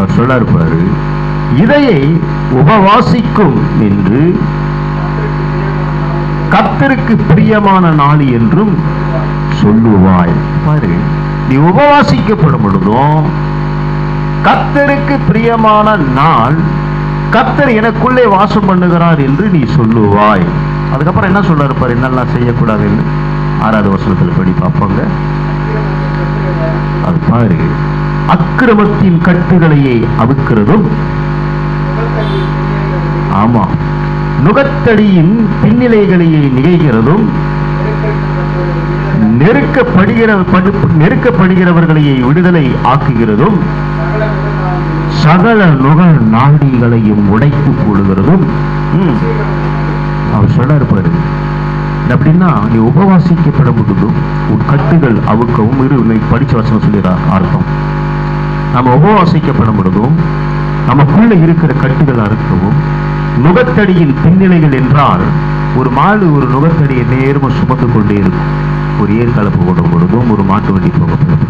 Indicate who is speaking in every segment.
Speaker 1: அவர் சொல்ல இருப்பாரு, இதையை உபவாசிக்கும் என்று கர்த்தருக்கு பிரியமான நாள் என்றும் சொல்லுவாய். பாரு, நீ உபவாசிக்கப்படும் பொழுதும் கர்த்தருக்கு பிரியமான நாள், கர்த்தர் எனக்குள்ளே வாசம் பண்ணுகிறார் என்று நீ சொல்லுவாய். அதுக்கப்புறம் என்ன சொல்ல இருப்பார், என்னெல்லாம் செய்யக்கூடாதுன்னு 6வது வசனத்துல படி பார்ப்பாங்க. அது பாரு, அக்கிரமத்தின் கட்டுகளையே அவுக்கிறதும், ஆமா, நுகத்தடியின் பின்னிலைகளையே நிகழ்கிறதும், நெருக்கப்படுகிறவர்களையே விடுதலை ஆக்குகிறதும், சகல நுக நாடிகளையும் உடைத்துக் கொள்கிறதும். அவர் சொல்ல இருப்பாரு, அப்படின்னா நீ உபவாசிக்கப்பட முடியும், உன் கட்டுகள் அவுக்கவும். படிச்ச வசனம் சொல்லிடுறார் அர்த்தம். நம்ம உபவாசிக்கப்பட முடியும், நமக்குள்ள இருக்கிற கட்டுகள் அறுக்கவும். நுகத்தடியின் பின்னிலைகள் என்றால், ஒரு மாடு ஒரு நுகத்தடியை நேர்ம சுமந்து கொண்டே இருக்கும். ஒரு ஏற்கலப்பு போடும் பொழுதும், ஒரு மாட்டு வண்டி போகப்படும்.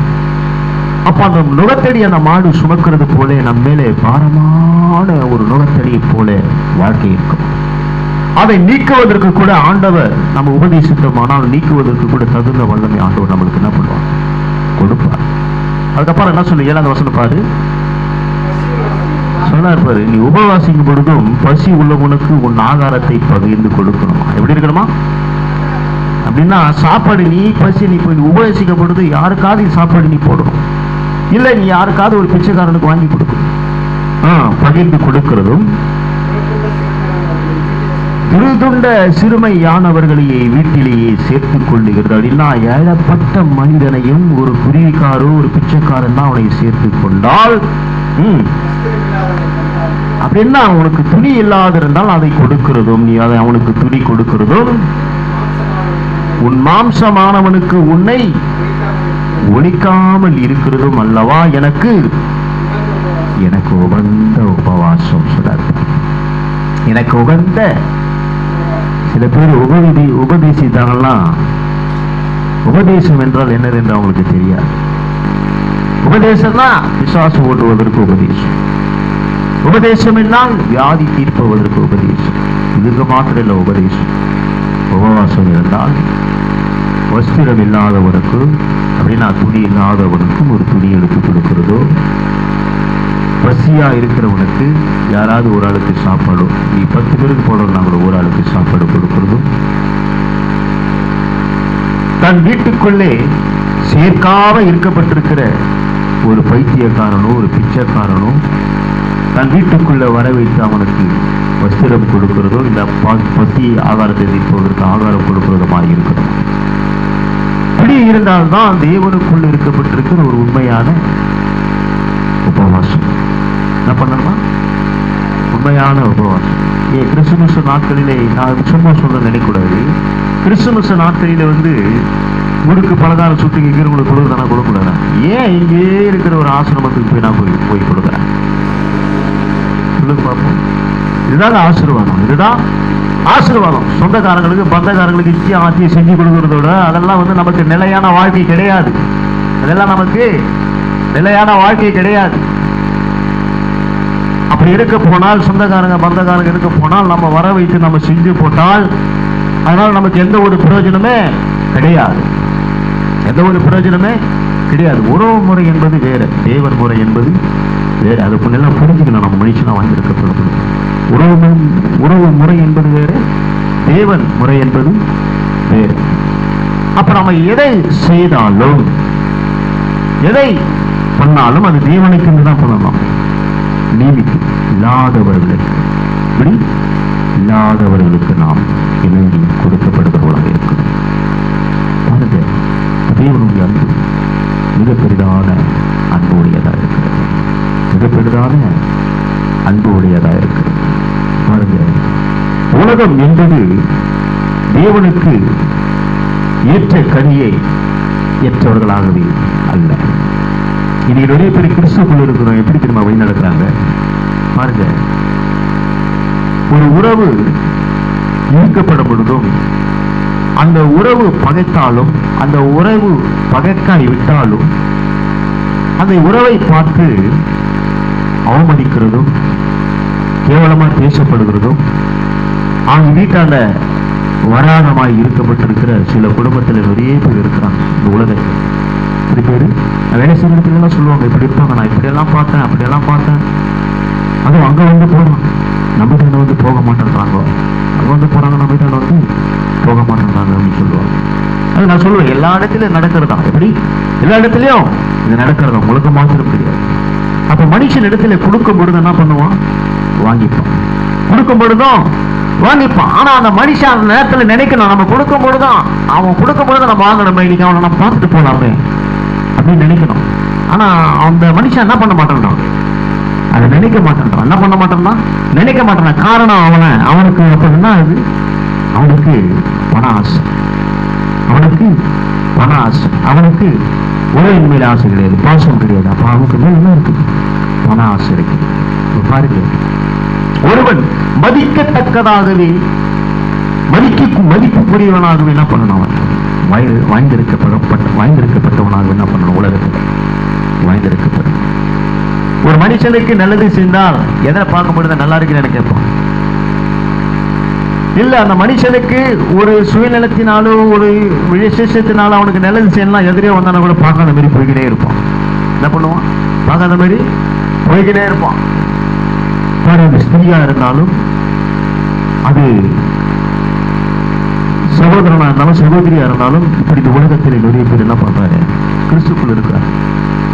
Speaker 1: அப்ப அந்த நுகத்தடி அந்த மாடு சுமக்கிறது போல நம்ம மேலே பாரமான ஒரு நுகத்தடியை போல வாழ்க்கை இருக்கும். அதை நீக்குவதற்கு கூட ஆண்டவர் நம்ம உபதேசித்தோமானால் நீக்குவதற்கு கூட தகுந்த வல்லமை ஆண்டவர் நம்மளுக்கு என்ன பண்ணுவார், கொடுப்பார். அதுக்கப்புறம் என்ன சொல்லு, 7வது வசனம் பாரு, சொன்னார் பாரு, நீ உபவாசிக்கும் பொழுதும் பசி உள்ளவனுக்கு உன் ஆகாரத்தை பகிர்ந்து கொடுக்கணுமா. எப்படி இருக்கணுமா அப்படின்னா, சாப்பாடு நீ பசி, நீ போய் உபவாசிக்கும் பொழுது யாருக்காவது சாப்பாடு நீ போடணும், இல்லை நீ யாருக்காவது ஒரு பிச்சைக்காரனுக்கு வாங்கி கொடுக்கணும். பகிர்ந்து கொடுக்கிறதும், திருதுண்ட சிறுமையானவர்களையே வீட்டிலேயே சேர்த்துக் கொள்ளுகிறது. அப்படின்னா ஏழப்பட்ட மனிதனையும் ஒரு குருவிக்காரோ ஒரு பிச்சைக்காரன் தான் அவனை சேர்த்துக் கொண்டால், அப்படின்னா அவனுக்கு துணி இல்லாதிருந்தால் அதை கொடுக்கிறதும், நீ அதை அவனுக்கு துணி கொடுக்கிறதும், உன் மாம்சமானவனுக்கு உன்னை ஒழிக்காமல் இருக்கிறதும் அல்லவா எனக்கு உகந்த உபவாசம். சொல்றார், எனக்கு உகந்த. சில பேர் உபதேசித்தாங்கலாம், உபதேசம் என்றால் என்னது என்று அவங்களுக்கு தெரியாது. உபதேசம்னா விசுவாசம் ஓட்டுவதற்கு உபதேசம், உபதேசம் என்றால் வியாதி தீர்ப்பதற்கு உபதேசம். இதுக்கு மாத்திரம் இல்லை உபதேசம். உபவாசம் இருந்தால் வஸ்திரம் இல்லாதவனுக்கு, அப்படின்னா துணி இல்லாதவனுக்கும் ஒரு துணி எடுத்து கொடுக்கிறதோ, பசியா இருக்கிறவனுக்கு யாராவது ஒரு ஆளுக்கு சாப்பாடு, நீ 10 பேருக்கு போடணும் கூட ஒரு ஆளுக்கு சாப்பாடு கொடுக்கிறதும், தன் வீட்டுக்குள்ளே சேர்க்காம இருக்கப்பட்டிருக்கிற ஒரு பைத்தியக்காரனோ ஒரு பிச்சைக்காரனோ தன் வீட்டுக்குள்ள வர வைத்து அவனுக்கு வஸ்திரம் கொடுக்கிறதோ, இந்த பசி ஆகாரத்தை தீர்ப்பதற்கு ஆகாரம் கொடுக்கிறதுமாக இருக்கணும். இப்படி இருந்தால்தான் தேவனுக்குள்ள இருக்கப்பட்டிருக்கிற ஒரு உண்மையான உபவாசம். என்ன பண்ணணுமா, உண்மையான உபவாசம். கிறிஸ்துமஸ் நாட்களிலே, நான் சும்மா சொல்ல நினைக்கூடாது, கிறிஸ்துமஸ் நாட்களில முறுக்கு பலகாரம் சுட்டு இருக்கிறவங்களுக்கு கொடுக்குறேன், நான் கொடுக்கூடாது. ஏன் இங்கே இருக்கிற ஒரு ஆசிரமத்துக்கு போய் நான் போய் கொடுக்குறேன், சொல்லுங்க பார்ப்போம். இதுதான் ஆசீர்வாதம், இதுதான் ஆசீர்வாதம். சொந்தக்காரங்களுக்கு பந்தக்காரங்களுக்கு இச்சையும் ஆட்சியை செஞ்சு கொடுக்கறதோட அதெல்லாம் நமக்கு நிலையான வாழ்க்கை கிடையாது. அதெல்லாம் நமக்கு நிலையான வாழ்க்கை கிடையாது. அப்படி இருக்க போனால், சொந்தக்காரங்க பந்தக்காரங்க இருக்க போனால், நம்ம வர வைத்து நம்ம செஞ்சு போட்டால் அதனால நமக்கு எந்த ஒரு பிரயோஜனமே கிடையாது, எந்த ஒரு பிரயோஜனமே கிடையாது. உறவு முறை என்பது வேற, தேவன் முறை என்பது வேற. அது எல்லாம் புரிஞ்சுக்கணும். நம்ம மனுஷனா வாங்கியிருக்கப்படும் உறவு முறை என்பது வேற, தேவன் முறை என்பது வேறு. அப்ப நம்ம எதை செய்தாலும் எதை பண்ணாலும் அது தேவனுக்கு தான் பண்ணணும். நீதிக்கு இல்லாதவர்களுக்கு நாம் இணங்கி கொடுக்கப்படுகிறவர்களாக இருக்கணும். பாருங்க, தேவனுடைய அன்பு மிக பெரிதான அன்பு உடையதாக இருக்கிறது, மிக பெரிதான அன்பு உடையதாக இருக்கிறது. பாருங்க, உலகம் என்பது தேவனுக்கு ஏற்ற கனியை ஏற்றவர்களாகவே அல்ல. இன்னைக்கு நிறைய பேர் கிறிஸ்துக்குள்ள இருக்கிறோம், எப்படி திரும்ப வழி நடக்கிறாங்க பாருங்க. ஒரு உறவு ஈர்க்கப்படும் பொழுதும் அந்த உறவு பகைத்தாலும், அந்த உறவு பகைக்காய் விட்டாலும், அந்த உறவை பார்த்து அவமதிக்கிறதும் கேவலமா பேசப்படுகிறதும் அவங்க வீட்டால வராதமாய் இருக்கப்பட்டிருக்கிற சில குடும்பத்துல நிறைய பேர் இருக்கிறாங்க இந்த உலகத்தில். இப்படி பேரு வேலை செய்யறதுலாம் சொல்லுவாங்க, இப்படி இருப்பாங்க, நான் இப்படியெல்லாம் பார்த்தேன் அப்படியெல்லாம் பார்த்தேன். அதுவும் அங்க வந்து போறோம், நம்ம வீட்டாண்ட வந்து போக மாட்டேன்றாங்க, அங்க வந்து போறாங்க, நம்ம வீட்டாண்ட வந்து போக மாட்டேன்றாங்க அப்படின்னு சொல்லுவாங்க. அது நான் சொல்லுவேன், எல்லா இடத்துலயும் நடக்கிறதா, எப்படி எல்லா இடத்துலயும் இது நடக்கிறதா, உங்களுக்கு மாத்திரம் கிடையாது. அப்ப மனுஷன் இடத்துல கொடுக்கும் பொழுது என்ன பண்ணுவான், வாங்கிப்பான். கொடுக்கும் பொழுதும் வாங்கிப்பான். ஆனா அந்த மனுஷன் அந்த நேரத்துல நினைக்கணும், நம்ம கொடுக்கும் பொழுதுதான், அவன் கொடுக்கும் பொழுது நம்ம வாங்கணும், இன்னைக்கு அவனை நம்ம பார்த்துட்டு போலாமே அப்படின்னு நினைக்கணும். ஆனா அந்த மனுஷன் என்ன பண்ண மாட்டான், அதை நினைக்க மாட்டான். என்ன பண்ண மாட்டான்னா, நினைக்க மாட்டான். காரணம் அவனுக்கு அப்ப என்ன ஆகுது, அவனுக்கு பண ஆசை, அவனுக்கு பண ஆசை, அவனுக்கு உலகின் மேல ஆசை கிடையாது, பாசம் கிடையாது. அப்ப அவனுக்கு மேல என்ன இருக்கு, பண ஆசை இருக்கு. பாருங்க, ஒருவன் மதிக்கத்தக்கதாகவே மதிப்புக்குரியவனாகவே என்ன பண்ணணும், அவன் வாய்ந்திருக்கப்பட்டவனாக என்ன பண்ணணும், உலகத்தில் வாய்ந்திருக்கப்பட்ட ஒரு மனுஷனுக்கு நல்லது செய்தால் எதை பார்க்கும்பொழுது நல்லா இருக்குன்னு கேட்பான். இல்ல அந்த மனுஷனுக்கு ஒரு சுயநலத்தினாலோ ஒரு விசேஷத்தினாலும் அவனுக்கு நல்லது செய்யலாம், எதிரே வந்தான கூட பார்க்காத மாதிரி போய்கிட்டே இருப்பான். என்ன பண்ணுவான், பார்க்காத மாதிரி போய்கிட்டே இருப்பான். அது ஸ்திரியா இருந்தாலும், அது சகோதரனா இருந்தாலும் சகோதரியா இருந்தாலும், இப்படி இந்த உலகத்தில் நிறைய பேர் என்ன பண்றாரு, கிறிஸ்துக்குள் இருக்கிறார்.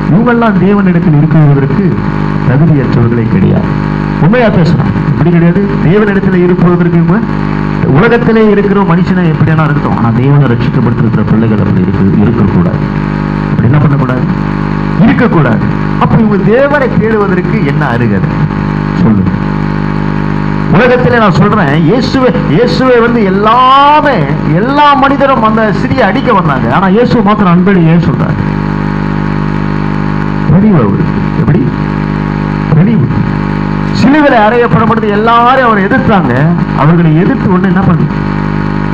Speaker 1: இவங்கெல்லாம் தேவனிடத்தில் இருக்கிறதற்கு தகுதியற்றவர்களே கிடையாது. உண்மையா பேசுறான், இப்படி கிடையாது. தேவனிடத்துல இருப்பதற்கு இவங்க உலகத்திலே இருக்கிற மனுஷனை எப்படியான இருக்கட்டும், ஆனா தேவனை ரட்சிக்கப்படுத்திருக்கிற பிள்ளைகள் அப்படி இருக்கக்கூடாது. அப்படி என்ன பண்ணக்கூடாது, இருக்கக்கூடாது. அப்ப இவங்க தேவனை தேடுவதற்கு என்ன அருகது சொல்லுங்க. உலகத்திலே நான் சொல்றேன், இயேசுவை வந்து எல்லா மனிதரும் அந்த ஸ்திரியை அடிக்க வந்தாங்க. ஆனா இயேசு மாத்திரம் அன்படி ஏன் சொல்றாரு, எப்படி சிலுவையில அறையப்படப்படுது, எல்லாரும் அவரை எதிர்த்தாங்க. அவர்களை எதிர்த்து ஒண்ணு என்ன பண்ணு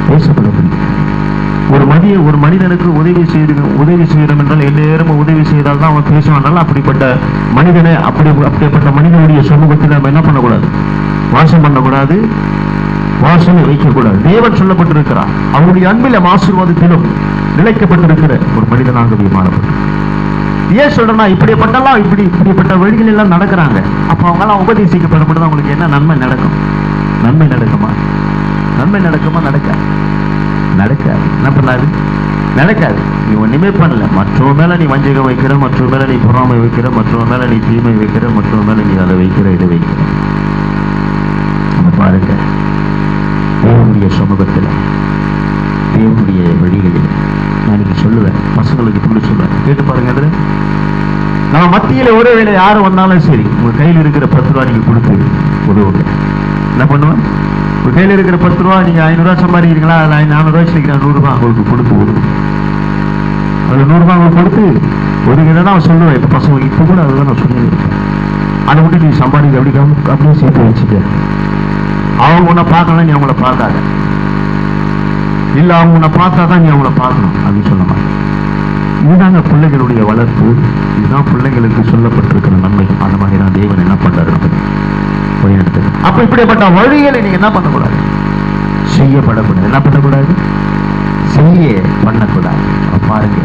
Speaker 1: பேசப்படப்படும். ஒரு மனிதனுக்கு உதவி செய்யணும் என்றால் எல்லாரும் உதவி செய்தால் தான் அவன் பேசுவான். அப்படிப்பட்ட மனிதனை அப்படிப்பட்ட மனிதனுடைய சமூகத்தில் நம்ம என்ன பண்ணக்கூடாது, வாசம் பண்ணக்கூடாது, வாசனை வைக்கக்கூடாது. தேவன் சொல்லப்பட்டிருக்கிறார், அவருடைய அன்பிலும் ஆசீர்வாதத்திலும் நிலைக்கப்பட்டிருக்கிற ஒரு மனிதனாகவே மாறப்பட்டு. ஏன் சொல்றேன்னா, இப்படிப்பட்ட வழிகள் எல்லாம் நடக்கிறாங்க. அப்ப அவங்க எல்லாம் உபதேசிக்கப்படும் அவங்களுக்கு என்ன நன்மை நடக்கும், நன்மை நடக்குமா, நடக்காது. என்ன பண்ணாது, நடக்காது. நீ ஒண்ணுமே பண்ணல, மற்றவங்க மேல நீ வஞ்சகம் வைக்கிற, மற்றவங்க மேல நீ பொறாமை வைக்கிற, மற்றவங்க மேல நீ தீமை வைக்கிற, மற்றவங்க மேல நீ அதை வைக்கிற, இதை வைக்கிற. பாருங்க, தேவனுடைய சமூகத்தில், தேவனுடைய வழிகளில் நான் இன்னைக்கு சொல்லுவேன், பசங்களுக்கு இப்படி சொல்லுவேன், கேட்டு பாருங்க. நம்ம மத்தியில ஒரே வேலை யாரும் வந்தாலும் சரி, உங்க கையில் இருக்கிற 10 ரூபா நீங்க கொடுத்து உதவுங்க. என்ன பண்ணுவேன், உங்க கையில் இருக்கிற 10 ரூபா, நீங்க 500 ரூபா சம்பாதிக்கிறீங்களா, அதில் 400 ரூபாய் வச்சுக்கிறேன், 100 ரூபாய் அவங்களுக்கு கொடுத்து உதவும். அதுல 100 ரூபாய் அவங்களுக்கு கொடுத்து ஒதுங்கினா நான் சொல்லுவேன். இப்ப பசங்க இப்ப கூட அதுதான் நான் சொல்லியிருக்கேன். அதை விட்டு நீ சம்பாதிக்க அப்படியே சேர்த்து வச்சுக்க. அவங்க உன்னை பார்க்கலாம், நீ அவங்கள பார்க்காத. இல்ல அவங்க உன்னை பார்த்தாதான் நீ அவங்கள பார்க்கணும் அப்படின்னு சொல்ல மாட்டேன். இதுதாங்க பிள்ளைகளுடைய வளர்ப்பு, இதுதான் பிள்ளைகளுக்கு சொல்லப்பட்டிருக்கிற நன்மை. அந்த மாதிரி தான் தேவன் என்ன பண்றாரு, அப்ப இப்படிப்பட்ட வழிகளை நீங்க என்ன பண்ணக்கூடாது, செய்யப்படக்கூடாது. என்ன பண்ணக்கூடாது, செய்ய பண்ணக்கூடாது. பாருங்க,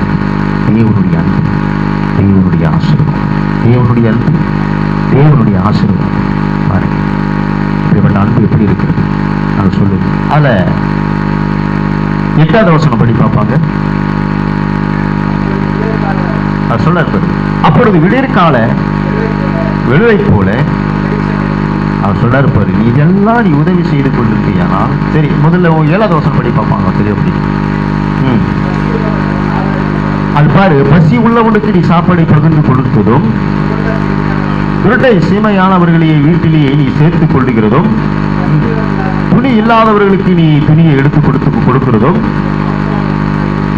Speaker 1: தேவனுடைய அன்பு, தேவனுடைய ஆசீர்வாதம், தேவனுடைய ஆசீர்வாதம் பாருங்க. இப்படிப்பட்ட அன்பு எப்படி இருக்கிறது அது சொல்லுங்க. அதுல 8வது வசனம் படி பார்ப்பாங்க. சொல்ல அப்பொழுது விடியற்கால வெளுவை போல அவர் சொல்றாரு பாரு, நீ இதெல்லாம் நீ உதவி செய்து கொண்டிருக்கியானா சரி. முதல்ல 7வது வசனம் படி பார்ப்பாங்க, தெரியும் அப்படி. அது பாரு, பசி உள்ளவனுக்கு நீ சாப்பாடை பகிர்ந்து கொடுத்ததும், திருட்டை சீமையானவர்களையே வீட்டிலேயே நீ சேர்த்துக் கொள்ளுகிறதும், துணி இல்லாதவர்களுக்கு நீ துணியை எடுத்து கொடுக்கிறதும்,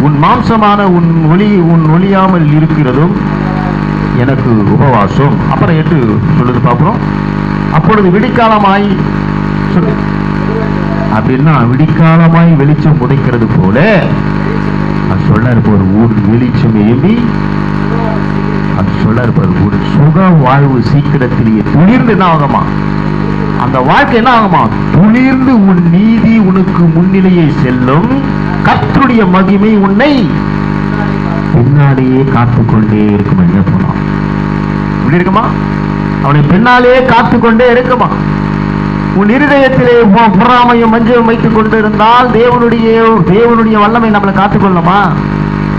Speaker 1: உன் மாம்சமான உன் ஒளியாமல் இருக்கிறதும் எனக்கு உபவாசம். அப்புறம் 8 சொல்லுது பார்க்கிறோம். அப்பொழுது விடிக்காலமாய் அப்படின்னா விடிக்காலமாய் வெளிச்சம் புதைக்கிறது போல சொல்ல ஒரு ஊர் வெளிச்சம் எழுப்பி அது சொல்ல ஒரு சுக வாழ்வு சீக்கிரத்திலேயே துளிர்ந்து என்ன ஆகுமா, அந்த வாழ்க்கை என்ன ஆகுமா, துளிர்ந்து உன் நீதி உனக்கு முன்னிலையே செல்லும், கர்த்தருடைய மகிமை உன்னை பின்னாலேயே காத்துக்கொண்டே இருக்கும். என்ன போனான் இப்படி இருக்குமா, அவனை பின்னாலே காத்துக்கொண்டே இருக்குமா. உன் இருதயத்திலே பொறாமையும் மஞ்சள் வைத்துக் கொண்டிருந்தால் தேவனுடைய வல்லமை நம்மளை காத்துக்கொள்ளுமா,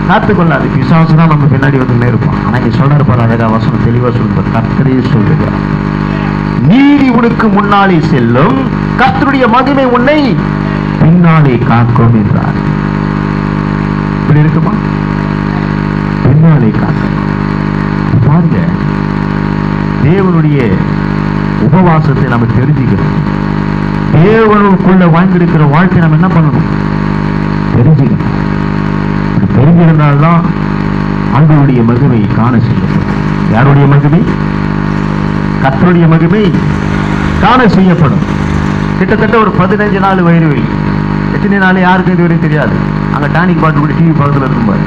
Speaker 1: காத்துக்கொள்ளாது. பிசாசு தான் நம்ம பின்னாடி வந்து இருப்பான். ஆனா நீ சொல்ற பாரு, அழகா வசனம் தெளிவா சொல்ற, கர்த்தரே சொல்லுகிறார், நீதி உனக்கு முன்னாலே செல்லும், கர்த்தருடைய மகிமை உன்னை பின்னாலே காக்கும் என்றார். இப்படி இருக்குமா, பின்னாலே காக்கும். பாருங்க, தேவனுடைய உபவாசத்தை நம்ம தெரிஞ்சுக்கணும். தேவனுக்குள்ள வாழ்ந்திருக்கிற வாழ்க்கை நம்ம என்ன பண்ணணும், தெரிஞ்சுக்கணும். தெரிஞ்சிருந்தால்தான் ஆண்டவருடைய மகிமை காண செய்யப்படும். யாருடைய மகிமை, கர்த்தருடைய மகிமை காண செய்யப்படும். கிட்டத்தட்ட ஒரு 15 நாள் வயிறு வலி. எத்தனை நாள் யாருக்கு இதுவரை தெரியாது. அங்க டானிக் பாட்டு கூட டிவி பக்கத்தில் இருக்கும்பாரு.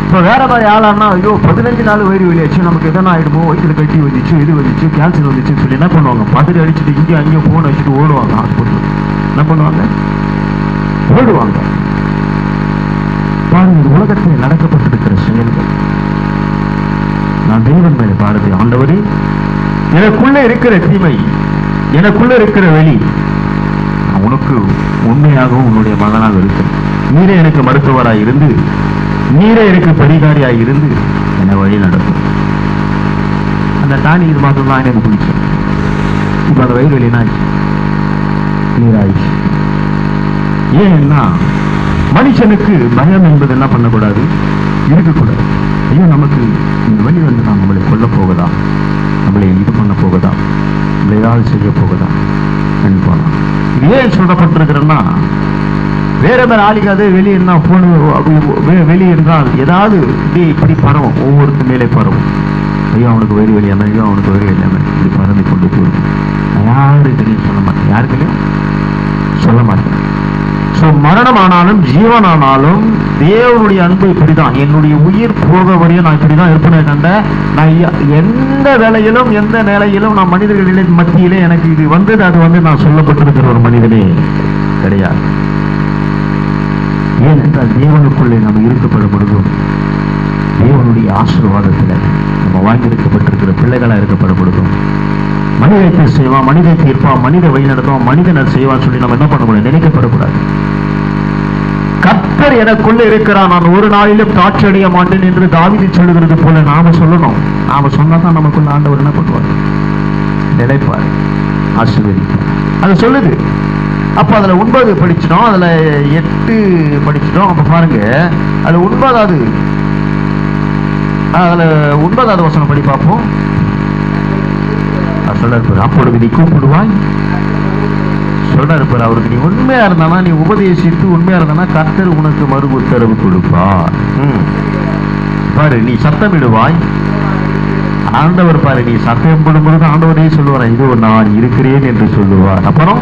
Speaker 1: இப்போ வேற மாதிரி ஆளானா, ஐயோ 15 நாள் வயிறு வலி ஆச்சு, நமக்கு எதனா ஆயிடுமோ, வயிற்றுல கட்டி வந்துச்சு, இது வந்துச்சு, கேன்சர் வந்துச்சுன்னு சொல்லி என்ன பண்ணுவாங்க, பதறி அடிச்சுட்டு இங்கே அங்கேயும் போன் வச்சுட்டு ஓடுவாங்க ஹாஸ்பிட்டல். என்ன பண்ணுவாங்க, ஓடுவாங்க. பாருங்க, உலகத்தில் நடக்கப்பட்டிருக்கிற செயல்கள். நான் தேவன் மேலே பாருது, ஆண்டவரே எனக்குள்ள இருக்கிற தீமை, எனக்குள்ள இருக்கிற வெளி, உனக்கு உண்மையாகவும் உன்னுடைய மகனாக இருக்கிறேன். நீரே எனக்கு மருத்துவராய் இருந்து, நீரே எனக்கு பரிகாரியாய் இருந்து என்னை வழி நடக்கும். அந்த டானி இது மாதம் தான் எனக்கு பிடிச்சேன். இப்ப அந்த வயிறு வெளியே நீராயிடுச்சு. ஏன்னா மனுஷனுக்கு பயம் என்பது என்ன பண்ணக்கூடாது, இருக்கக்கூடாது. ஐயோ நமக்கு இந்த வழி வந்து நான் நம்மளை கொல்ல போகுதா, நம்மளை இது பண்ண போகுதா, நம்மளை ஏதாவது செய்ய போகுதா போனா. இது ஏன் சொல்லப்பட்டிருக்கிறேன்னா, வேற வேற ஆளிக்காது வெளியே என்ன போன வெளியே இருந்தால் ஏதாவது இப்படி பரவும், ஒவ்வொருத்த மேலே பரவும். ஐயோ அவனுக்கு வயிறு வெளியான, ஐயோ அவனுக்கு வயிறு வெளியான, இப்படி பறந்து கொண்டு போயிடும். யாருக்குன்னு சொல்ல மாட்டேன், யாருக்குன்னு சொல்ல மாட்டேன். ஸோ மரணம் ஆனாலும் ஜீவன் ஆனாலும் தேவனுடைய அன்பு இப்படிதான். என்னுடைய உயிர் போக வரையும் நான் இப்படிதான் இருப்பேனே கண்ட, நான் எந்த வேலையிலும் எந்த நிலையிலும் நான் மனிதர்களின் மத்தியிலே எனக்கு இது வந்தது அது வந்து நான் சொல்லப்பட்டிருக்கிற ஒரு மனிதனே கிடையாது. ஏனென்றால் தேவனுக்குள்ளே நம்ம இருக்கப்படும் பொழுதும் தேவனுடைய ஆசீர்வாதத்தில் நம்ம வாங்கியிருக்கப்பட்டிருக்கிற பிள்ளைகளா இருக்கப்படும் பொழுதும் மனிதத்தை செய்வான், மனித தீர்ப்பான், மனித வழி நடத்துவான், மனிதனர் செய்வான் சொல்லி நம்ம என்ன பண்ணக்கூடாது, நினைக்கப்படக்கூடாது. கர்த்தர் எனக்குள்ள இருக்கிறான், நான் ஒரு நாளிலும் தாட்சி அடைய மாட்டேன் என்று தாவீது சொல்லுகிறது போல நாம சொல்லணும். நாம சொன்னாதான் நமக்குள்ள ஆண்டவர் என்ன பண்ணுவார், நிலைப்பார், ஆசீர்வதிப்பார். அது சொல்லுது. அப்ப அதுல 9 படிச்சிட்டோம், அதுல 8 படிச்சிட்டோம். அப்ப பாருங்க, அதுல 9வது வசனம் படி பார்ப்போம். சொல்ல இருப்பார், அப்பொழுது நீ கூப்பிடுவாய். சொல்ல இருப்பார், அவருக்கு நீ உண்மையா இருந்தானா, நீ உபதேசித்து உண்மையா இருந்தானா கர்த்தர் உனக்கு மறு உத்தரவு கொடுப்பார். பாரு, நீ சத்தமிடுவாய். ஆண்டவர் பாரு, நீ சத்தம் போடும்பொழுது ஆண்டவரே சொல்லுவார், இதோ நான் இருக்கிறேன் என்று சொல்லுவார். அப்புறம்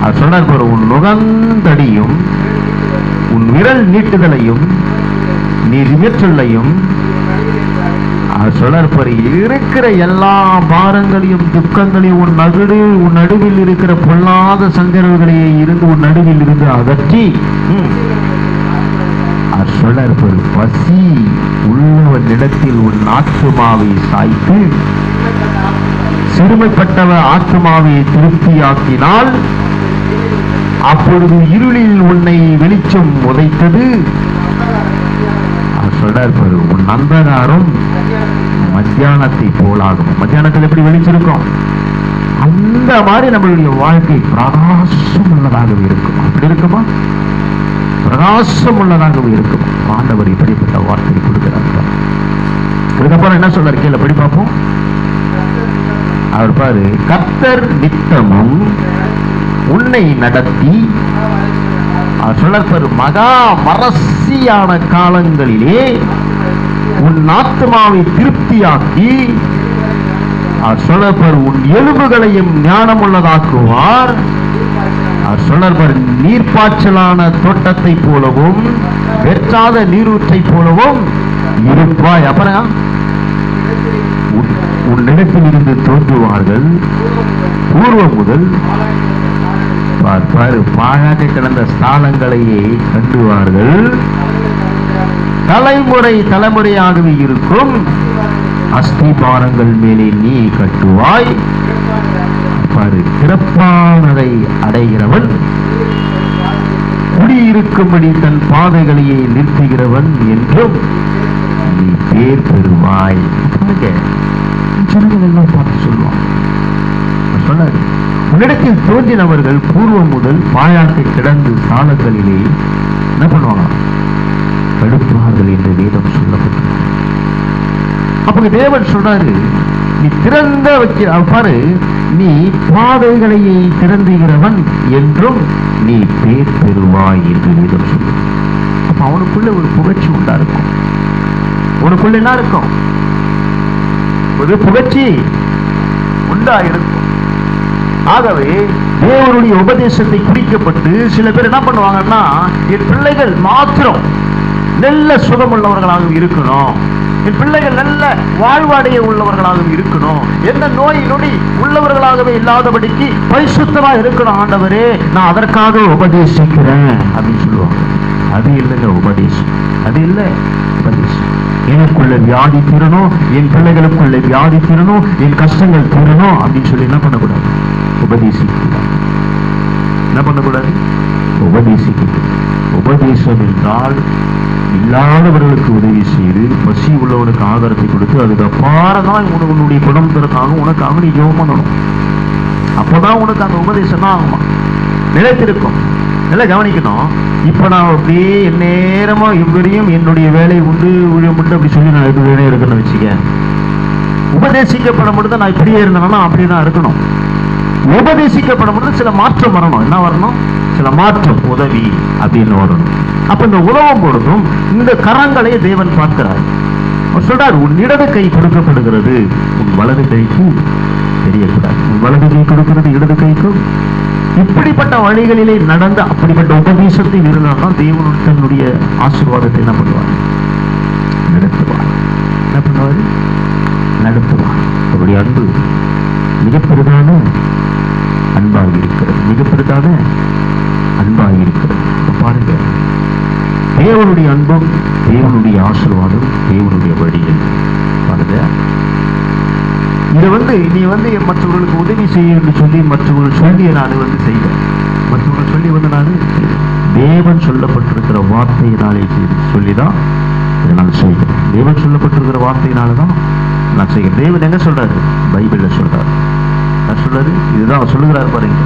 Speaker 1: அது சொன்னார் பாரு, உன் நுகந்தடியும் உன் விரல் நீட்டுதலையும் நீ நிமிற்றலையும் சொல்றார் பாரு, இருக்கிற எல்லா பாரங்களையும் துக்கங்களையும் உன் நடுவில் இருக்கிற பொல்லாத சங்கரங்களையே இருந்து உன் நடுவில் இருந்து அகற்றி சொல்றார் பாரு, பசி உள்ளவன் இடத்தில் உன் ஆத்துமாவை சாய்த்து சிறுமைப்பட்டவ ஆத்துமாவை திருப்தியாக்கினால் அப்பொழுது இருளில் உன்னை வெளிச்சம் உதைத்தது. சொல்றார் பாரு, உன் அந்தகாரம் மத்தியானத்தை போலாகும். மத்தியானத்தில் எப்படி வெளிச்சிருக்கும், அந்த மாதிரி நம்மளுடைய வாழ்க்கை பிரகாசம் உள்ளதாகவே இருக்கும். அப்படி இருக்குமா, பிரகாசம் உள்ளதாகவே இருக்கும். ஆண்டவர் இப்படிப்பட்ட வார்த்தை கொடுக்கிறார். அதுக்கப்புறம் என்ன சொல்றார், கீழே படி பார்ப்போம். அவர் பாரு, கர்த்தர் நித்தமும் உன்னை நடத்தி சொல்றார், மகா மரசியான காலங்களிலே உன் ஆத்துமாவை திருப்தியாக்கி சொல்றார், உன் எலும்புகளையும் ஞானம் உள்ளதாக்குவார். சொல்றார், நீர்ப்பாய்ச்சலான தோட்டத்தை போலவும் வெற்றாத நீரூற்றை போலவும் இருப்பாய். அப்புறம் உன்னிடத்தில் இருந்து தோன்றுவார்கள். பூர்வம் முதல் பாரு பாழாக கிடந்த ஸ்தானங்களையே கண்டுவார்கள். தலைமுறை தலைமுறையாகவே இருக்கும் அஸ்திபாரங்கள் மேலே நீ கட்டுவாய். பாரு, சிறப்பானதை அடைகிறவன், குடியிருக்கும்படி தன் பாதைகளையே நிறுத்துகிறவன் என்றும் நீ பேர் பெறுவாய். ஜனங்கள் எல்லாம் பார்த்து சொல்லுவான். சொன்னார், உன்னிடத்தில் தோன்றினவர்கள் பூர்வம் முதல் பாழாக கிடந்து சாலங்களிலே என்ன பண்ணுவாங்க, தடுப்பார்கள் என்று வேதம் சொல்லப்பட்டது. அப்ப தேவன் சொல்றாரு, நீ திறந்த வைக்க பாரு, நீ பாதைகளையே திறந்துகிறவன் என்றும் நீ பேர் பெறுவாய் என்று வேதம் சொல்லு. அப்ப அவனுக்குள்ள ஒரு புகழ்ச்சி உண்டா இருக்கும். உனக்குள்ள என்ன இருக்கும்? ஒரு புகழ்ச்சி உண்டா இருக்கும். ஆகவே தேவனுடைய உபதேசத்தை குறிக்கப்பட்டு சில பேர் என்ன பண்ணுவாங்கன்னா, என் பிள்ளைகள் மாத்திரம் நல்ல சுகம் உள்ளவர்களாக இருக்கணும், என் பிள்ளைகள் நல்ல வாழ்வாடைய உள்ளவர்களாக இருக்கணும், எந்த நோய் நொடி உள்ளவர்களாகவே இல்லாதபடிக்கு பரிசுத்தமா இருக்கணும் ஆண்டவரே, நான் அதற்காக உபதேசிக்கிறேன் அப்படின்னு சொல்லுவாங்க. அது இல்லைங்க உபதேசம், அது இல்லை உபதேசம். எனக்குள்ள வியாதி தீரணும், என் பிள்ளைகளுக்குள்ள வியாதி தீரணும், என் கஷ்டங்கள் தீரணும் அப்படின்னு சொல்லி என்ன பண்ணக்கூடாது, உபதேசிக்கூடாது. என்ன பண்ணக்கூடாது, உபதேசிக்க. உபதேசம் என்றால் இல்லாதவர்களுக்கு உதவி செய்து, பசி உள்ளவனுக்கு ஆதாரத்தை கொடுத்து, அதுக்கு அப்பாறதான் உன்னுடைய குடும்பத்திற்காக உனக்காக நீ ஜெபம் பண்ணணும். அப்பதான் உனக்கு அந்த உபதேசம் தான் ஆகுமா, நிலைத்திருக்கும். நல்லா கவனிக்கணும். இப்ப நான் அப்படியே நேரமா இவரையும் என்னுடைய வேலை உண்டு ஊழியம் உண்டு அப்படி சொல்லி நான் இது வேணே இருக்கணும்னு வச்சுக்க, உபதேசிக்கப்படும் பொழுது நான் இப்படியே இருந்தேன்னா அப்படிதான் இருக்கணும். உபதேசிக்கப்படும் பொழுது சில மாற்றம் வரணும். என்ன வரணும்? சில மாற்றம், உதவி அப்படின்னு வரணும். அப்ப இந்த உதவும் பொழுதும் இந்த கரங்களை தேவன் பார்க்கிறார். அவர் சொல்றார், உன் இடது கை கொடுக்கப்படுகிறது, உன் வலது கைக்கு தெரியக்கூடாது. உன் வலது கை கொடுக்கிறது இடது கைக்கும். இப்படிப்பட்ட வழிகளிலே நடந்த அப்படிப்பட்ட உபதேசத்தில் இருந்தால்தான் தேவன் தன்னுடைய ஆசீர்வாதத்தை என்ன பண்ணுவார், நடத்துவார். என்ன பண்ணுவார், நடத்துவார். அவருடைய அன்பு மிகப்பெரிதான அன்பாக இருக்கிறது, மிகப்பெரிதான அன்பாக இருக்கிறது. பாருங்க, தேவனுடைய அன்பும் தேவனுடைய ஆசீர்வாதம் தேவனுடைய வழியில் பாருங்க. இதை நீ மற்றவர்களுக்கு உதவி செய்ய என்று சொல்லி மற்றவர்கள் சொல்லி நான் செய்வேன். மற்றவர்கள் சொல்லி நான் தேவன் சொல்லப்பட்டிருக்கிற வார்த்தையினாலே சொல்லிதான் இதை நான் செய்கிறேன். தேவன் சொல்லப்பட்டிருக்கிற வார்த்தையினாலதான் நான் செய்கிறேன். தேவன் என்ன சொல்றாரு, பைபிள்ல சொல்றாரு. நான் சொல்றாரு, இதுதான் சொல்லுகிறாரு பாருங்க,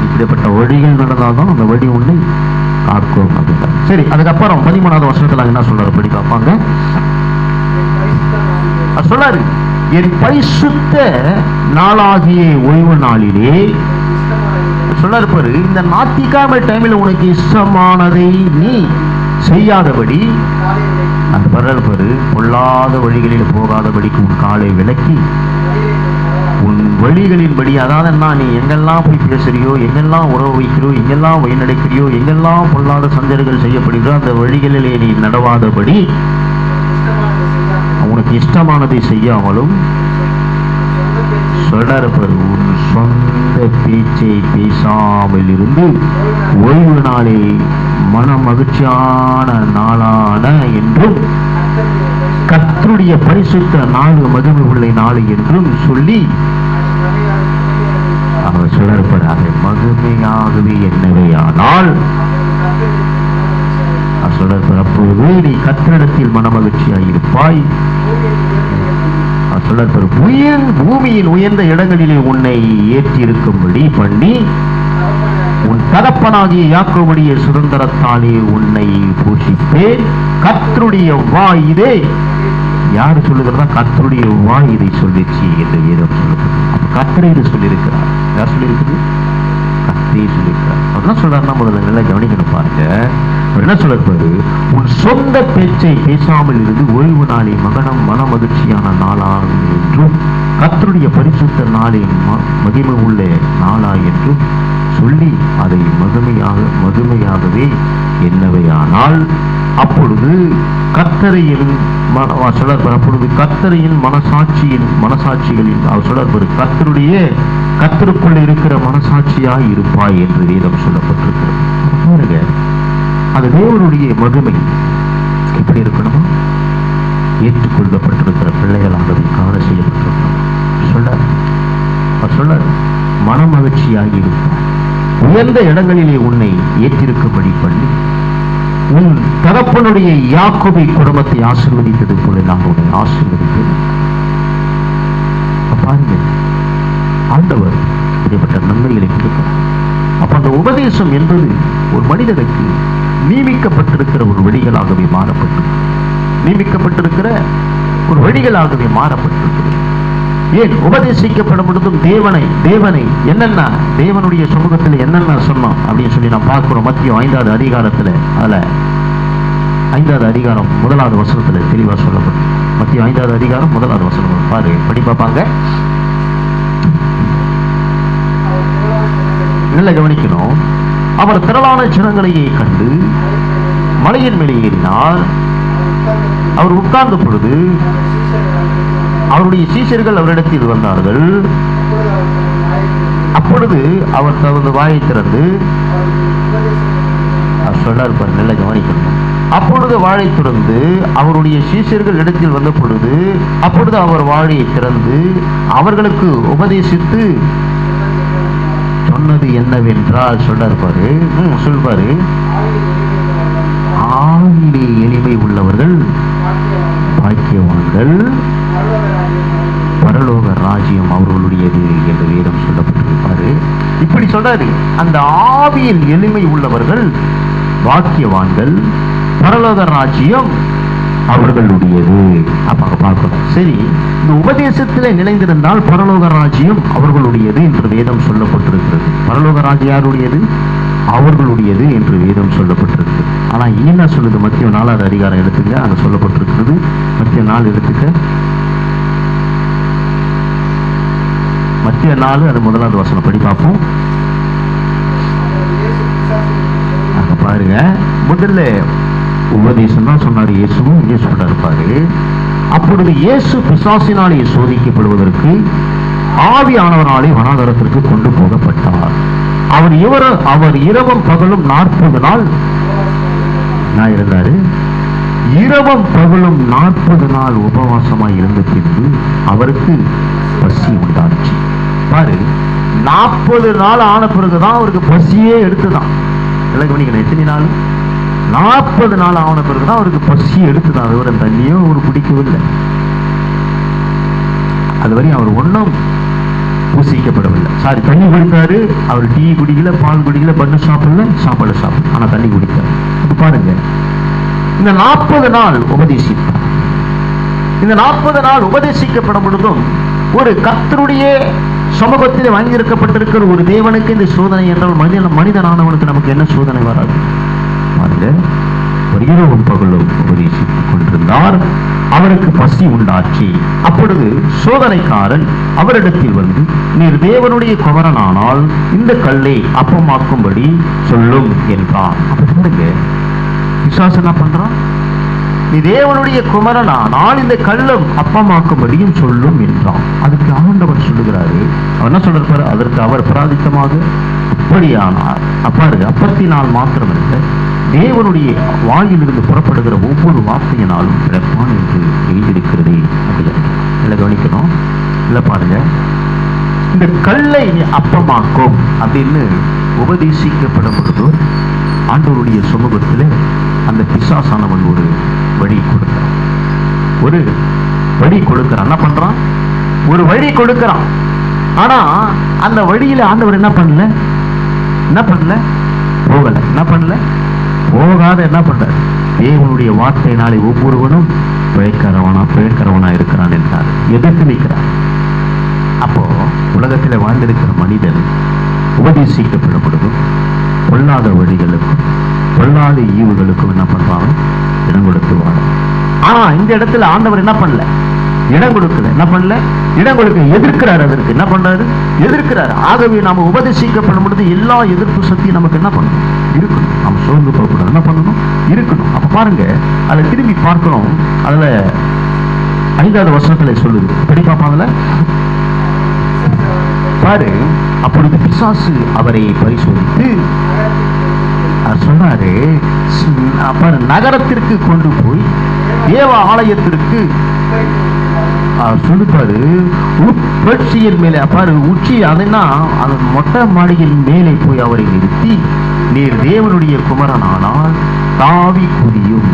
Speaker 1: இப்படிப்பட்ட வழிகள் நடந்தால்தான் அந்த வழி உன்னை காக்கும் அப்படின்றார். சரி, அதுக்கப்புறம் 13வது வருஷத்துல என்ன சொல்றாரு படி பார்ப்பாங்க. சொல்றாரு, என் பரிசுத்த நாளாகிய ஓய்வு நாளிலே சொல்றாரு பாரு, இந்த ஞாயிற்றுக்கிழமை டைமில் உனக்கு இஷ்டமானதை நீ செய்யாதபடி அந்த பரல் பாரு, பொல்லாத வழிகளில் போகாதபடிக்கு உன் காலை விலக்கி உன் வழிகளின்படி, அதாவது நீ எங்கெல்லாம் போய் பேசுறியோ, எங்கெல்லாம் உறவு வைக்கிறோ, எங்கெல்லாம் வழிநடக்கிறியோ, எங்கெல்லாம் பொல்லாத சஞ்சரிகள் செய்யப்படுகிறோ அந்த வழிகளிலே நீ நடவாதபடி உனக்கு இஷ்டமானதை செய்யாமலும் சொல்றாரு பாரு, உன் சொந்த பேச்சை பேசாமல் இருந்து ஓய்வு நாளே மன மகிழ்ச்சியான நாளான என்றும் கர்த்தருடைய பரிசுத்த நாள் மகிமை உள்ள நாள் என்றும் சொல்லி அவர் சொல்றாரு, மகிமையாகவே என்னவையானால் சொல்றாரு, அப்போது நீ கர்த்தரிடத்தில் மனமகிழ்ச்சியாய் இருப்பாய். சொல்றாரு, பூமியின் உயர்ந்த இடங்களிலே உன்னை ஏற்றி இருக்கும்படி பண்ணி உன் தகப்பனாகிய யாக்கோபுடைய சுதந்திரத்தாலே உன்னை போஷிப்பேன். கர்த்தருடைய வாய் இதே. யாரு சொல்லுகிறதா? கர்த்தருடைய வாய் இதை சொல்லிச்சு என்று வேதம் சொல்லுது. அப்ப கர்த்தரை இது சொல்லியிருக்கிறார். யார் சொல்லியிருக்குது? கர்த்தரே சொல்லியிருக்கிறார். அதெல்லாம் சொல்றாருன்னா முதல்ல நல்லா கவனிக்கணும் பாருங்க. என்ன சொல்றாரு, உன் சொந்த பேச்சை பேசாமல் இருந்து ஓய்வு நாளை மன மகிழ்ச்சியான நாளாக என்றும் கர்த்தருடைய பரிசுத்த நாளை மகிமை உள்ள நாளா என்றும் சொல்லி அதை மகிமையாகவே என்னவையானால் அப்பொழுது கர்த்தரையின் அப்பொழுது கர்த்தரையின் மனசாட்சிகளின் அவர் சொல்றார், கர்த்தருக்குள்ள இருக்கிற மனசாட்சியாய் இருப்பாய் என்று வேதம் சொல்லப்பட்டிருக்கிறது. பாருங்க, அது தேவனுடைய மகிமை எப்படி இருக்கணுமா? ஏற்றுக்கொள்ளப்பட்டிருக்கிற பிள்ளைகளாக காண செய்யப்பட்டிருக்கிறோம். சொல்ல மனமகிழ்ச்சியாகி இருப்பார். உயர்ந்த இடங்களிலே உன்னை ஏற்றிருக்கும்படி பண்ணி உன் தகப்பனுடைய யாக்கோபு குடும்பத்தை ஆசீர்வதித்தது போல நான் உன்னை ஆசீர்வதித்தேன். பாருங்க, ஆண்டவர் இப்படிப்பட்ட நன்மைகளை கொடுக்கிறார். அப்ப அந்த உபதேசம் என்பது ஒரு மனிதனுக்கு நியமிக்கப்பட்டிருக்கிற ஒரு வழிகளாகவே மாறப்பட்டிருக்கிறது. ஏன் உபதேசிக்கப்படும் பொழுதும் தேவனை என்னென்ன தேவனுடைய சமூகத்தில் என்னென்ன சொன்னோம் அப்படின்னு சொல்லி நாம் பார்க்கிறோம். மத்திய 5வது அதிகாரத்துல, அதுல 5வது அதிகாரம் 1வது வசனத்துல தெளிவா சொல்லப்படும். மத்திய 5வது அதிகாரம் 1வது வசனம் பாரு, படி பார்ப்பாங்க. நல்ல கவனிக்கணும். அவர் திரளான ஜனங்களையே கண்டு மலையின் மேலே ஏறினார். அவர் உட்கார்ந்த பொழுது அவருடைய சீஷர்கள் அவரிடத்தில் வந்தார்கள். அப்பொழுது அவர் தனது வாயை திறந்து சொல்றார், நல்ல கவனிக்கணும். அப்பொழுது வாயை திறந்து அவருடைய சீஷர்கள் இடத்தில் வந்த பொழுது அப்பொழுது அவர் வாயை திறந்து அவர்களுக்கு உபதேசித்து சொன்னது என்னவென்றால் சொல்றார் பாரு, சொல்வாரு, ஆவியிலே எளிமை உள்ளவர்கள் பாக்கியவான்கள், பரலோக ராஜ்யம் அவர்களுடையது என்று வேதம் சொல்லப்பட்டிருப்பாரு. இப்படி சொல்றாரு, அந்த ஆவியில் எளிமை உள்ளவர்கள் பாக்கியவான்கள், பரலோக ராஜ்யம் அவர்களுடையது. அப்ப பார்க்கணும். சரி, இந்த உபதேசத்திலே நிலைந்திருந்தால் பரலோக ராஜ்யம் அவர்களுடையது என்று வேதம் சொல்லப்பட்டிருக்கிறது. பரலோக ராஜ்யம் யாருடையது? அவர்களுடையது என்று வேதம் சொல்லப்பட்டிருக்கு. ஆனா என்ன சொல்லுது? மத்திய 4வது அதிகாரம் எடுத்துக்க, அங்க சொல்லப்பட்டிருக்கிறது. மத்திய 4 எடுத்துக்க, மத்திய 4 அது 1வது வசனம் படி பார்ப்போம். அங்க பாருங்க, முதல்ல உபதேசம் தான் சொன்னாரு. இயேசுவும் இருப்பாரு. அப்பொழுது இயேசு பிசாசினாலே சோதிக்கப்படுவதற்கு ஆவியானவராலே வனாந்தரத்திற்கு கொண்டு போகப்பட்டார். அவர் இரவும் பகலும் 40 நாள் இருந்தாரு. இரவும் பகலும் 40 நாள் உபவாசமாய் இருந்த பின்பு அவருக்கு பசி உண்டாச்சு. பாரு, 40 நாள் ஆன பிறகுதான் அவருக்கு பசியே எடுத்துதான். எத்தனை நாள்? 40 நாள் ஆன பிறகுதான் அவருக்கு பசி எடுத்துதான். விவரம் தண்ணியோ ஒரு குடிக்கவில்லை. அதுவரை அவர் ஒன்றும் பூசிக்கப்படவில்லை. தண்ணி குடித்தாரு. அவர் டீ குடிக்கல, பால் குடிக்கல, பண்ணு சாப்பிடல, சாப்பாடு சாப்பிடல, ஆனா தண்ணி குடித்தார். பாருங்க, இந்த 40 நாள் உபதேசித்தார். இந்த 40 நாள் உபதேசிக்கப்படும் பொழுதும் ஒரு கர்த்தருடைய சமூகத்தில் வாங்கியிருக்கப்பட்டிருக்கிற ஒரு தேவனுக்கு இந்த சோதனை என்றால் மனிதனானவனுக்கு நமக்கு என்ன சோதனை வராது? ஒரு இரவும் பகலும் உபதேசித்துக் கொண்டிருந்தார். அவருக்கு பசி உண்டாச்சு. அப்பொழுது சோதனைக்காரன் அவரிடத்தில் வந்து, நீர் தேவனுடைய குமாரனானால் இந்த கல்லை அப்பமாக்கும்படி சொல்லும் என்றான். அப்ப விசுவாசம் என்ன பண்றான்? நீ தேவனுடைய குமாரனானால் இந்த கல்லம் அப்பமாக்கும்படியும் சொல்லும் என்றான். அதுக்கு ஆண்டவர் சொல்லுகிறாரு, அவர் என்ன சொல்றாரு? அதற்கு அவர் பிராதித்தமாக அப்படியானார். அப்பாருங்க, அப்பத்தினால் மாத்திரமல்ல, தேவனுடைய வாயிலிருந்து புறப்படுகிற ஒவ்வொரு வார்த்தையினாலும் பிறப்பான் என்று எழுதியிருக்கிறது. இல்லை கவனிக்கணும். இல்லை பாருங்க, இந்த கல்லை அப்பமாக்கும் அப்படின்னு உபதேசிக்கப்படும் பொழுது ஆண்டவருடைய சமூகத்தில் அந்த பிசாசானவன் ஒரு வழி கொடுக்கிறான். என்ன பண்றான்? ஒரு வழி கொடுக்கிறான். ஆனா அந்த வழியில ஆண்டவர் என்ன பண்ணல? போகல. போகாத என்ன பண்ற? தேவனுடைய வார்த்தையினாலே ஒவ்வொருவனும் பிழைக்கிறவனா இருக்கிறான் என்றார். எதிர்த்து நிற்கிறார். அப்போ உலகத்தில் வாழ்ந்திருக்கிற மனிதன் உபதேசிக்கப்படப்படுதும் பொல்லாத வழிகளுக்கும் பொல்லாத ஈவுகளுக்கும் என்ன பண்றாங்க? இடம் கொடுத்து வாழ. ஆனா இந்த இடத்துல ஆண்டவர் என்ன பண்ணல? இடம் கொடுக்கல. என்ன பண்ணல? இடம் கொடுக்க எதிர்க்கிறார். அதற்கு என்ன பண்றாரு? எதிர்க்கிறார். ஆகவே நாம உபதேசிக்கப்படும் பொழுது எல்லா எதிர்ப்பு சக்தியும் நமக்கு என்ன பண்ணணும்? இருக்கணும். நம்ம சோர்ந்து போகக்கூடாது. என்ன பண்ணணும்? இருக்கணும். அப்ப பாருங்க, அதை திரும்பி பார்க்கணும். அதுல 5வது வசனத்துல சொல்லுது. படி பார்ப்பாங்கல்ல பாரு. அப்பொழுது பிசாசு அவரை பரிசோதித்து சொன்னாரு, நகரத்திற்கு கொண்டு போய் தேவ ஆலயத்திற்கு சொல்லிப்பாரு, உட்பட்சியின் மேலே பாரு, உச்சி அதனா அந்த மொட்டை மாடியின் மேலே போய் அவரை நிறுத்தி, நீர் தேவனுடைய குமரனானால் தாவி குதியும்,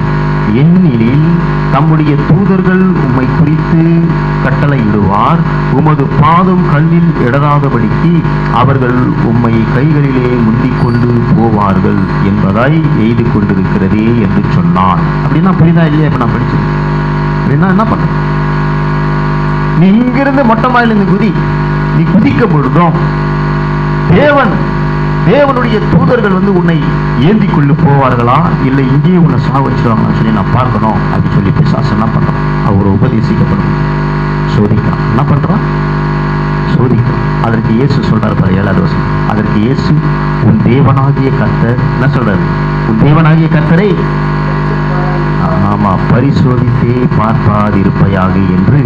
Speaker 1: ஏனெனில் தம்முடைய தூதர்கள் உம்மை குறித்து கட்டளையிடுவார், உமது பாதம் கல்லில் இடராதபடிக்கு அவர்கள் உம்மை கைகளிலே முந்திக் கொண்டு போவார்கள் என்பதாய் எய்து கொண்டிருக்கிறதே என்று சொன்னான். அப்படின்னா புரியுதா இல்லையா? இப்ப நான் படிச்சேன் அப்படின்னா என்ன பண்ண, நீ இங்கிருந்து மொட்டை மாடியிலிருந்து குதி. நீ குதிக்கும் பொழுதும் தேவனுடைய தூதர்கள் உன்னை ஏந்தி கொண்டு போவார்களா, இல்லை இங்கேயே உன்னை சாவச்சிருவாங்கன்னு சொல்லி நான் பார்க்கணும் அப்படின்னு சொல்லி பிசாசு என்ன பண்றான்? அவர் உபதேசிக்கப்படும் சோதிக்கிறான். என்ன பண்றான்? சோதிக்கிறான். அதற்கு இயேசு சொல்றாரு பாரு, 7வது வசனம். அதற்கு இயேசு, உன் தேவனாகிய கர்த்தர் என்ன சொல்றாரு? உன் தேவனாகிய கர்த்தரை ஆமா பரிசோதித்தே பார்ப்பாதிருப்பையாக என்று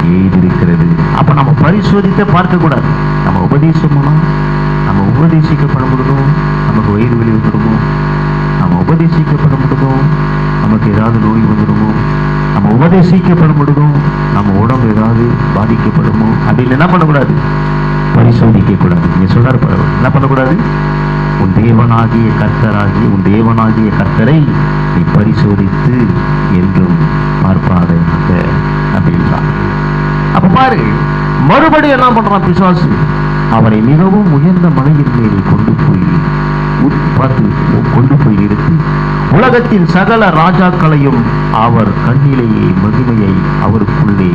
Speaker 1: எழுதியிருக்கிறது. அப்ப நம்ம பரிசோதித்தே பார்க்க கூடாது. நம்ம உபதேசம்னா, நம்ம உபதேசிக்கப்பட முடியும், நமக்கு வயிறு வலி வந்துடுமோ, நம்ம உபதேசிக்கப்பட முடியும், நமக்கு ஏதாவது நோய் வந்துடுமோ, நம்ம உபதேசிக்கப்பட முடியும், நம்ம உடம்பு ஏதாவது பாதிக்கப்படுமோ அப்படின்னு என்ன பண்ணக்கூடாது? பரிசோதிக்க கூடாது. நீங்க சொல்றாரு பாரு, என்ன பண்ணக்கூடாது? உன் தேவனாகிய கர்த்தரை நீ பரிசோதித்து என்றும் பார்ப்பாதையாக அப்படின்றான். அப்ப பாரு, மறுபடியும் என்ன பண்றான் பிசாசு? அவரை மிகவும் உயர்ந்த மலையின் மேலே கொண்டு போய் நிறுத்தி, உலகத்தின் சகல ராஜாக்களையும் அவர் கண்ணிலேயே மகிமையை அவருக்குள்ளே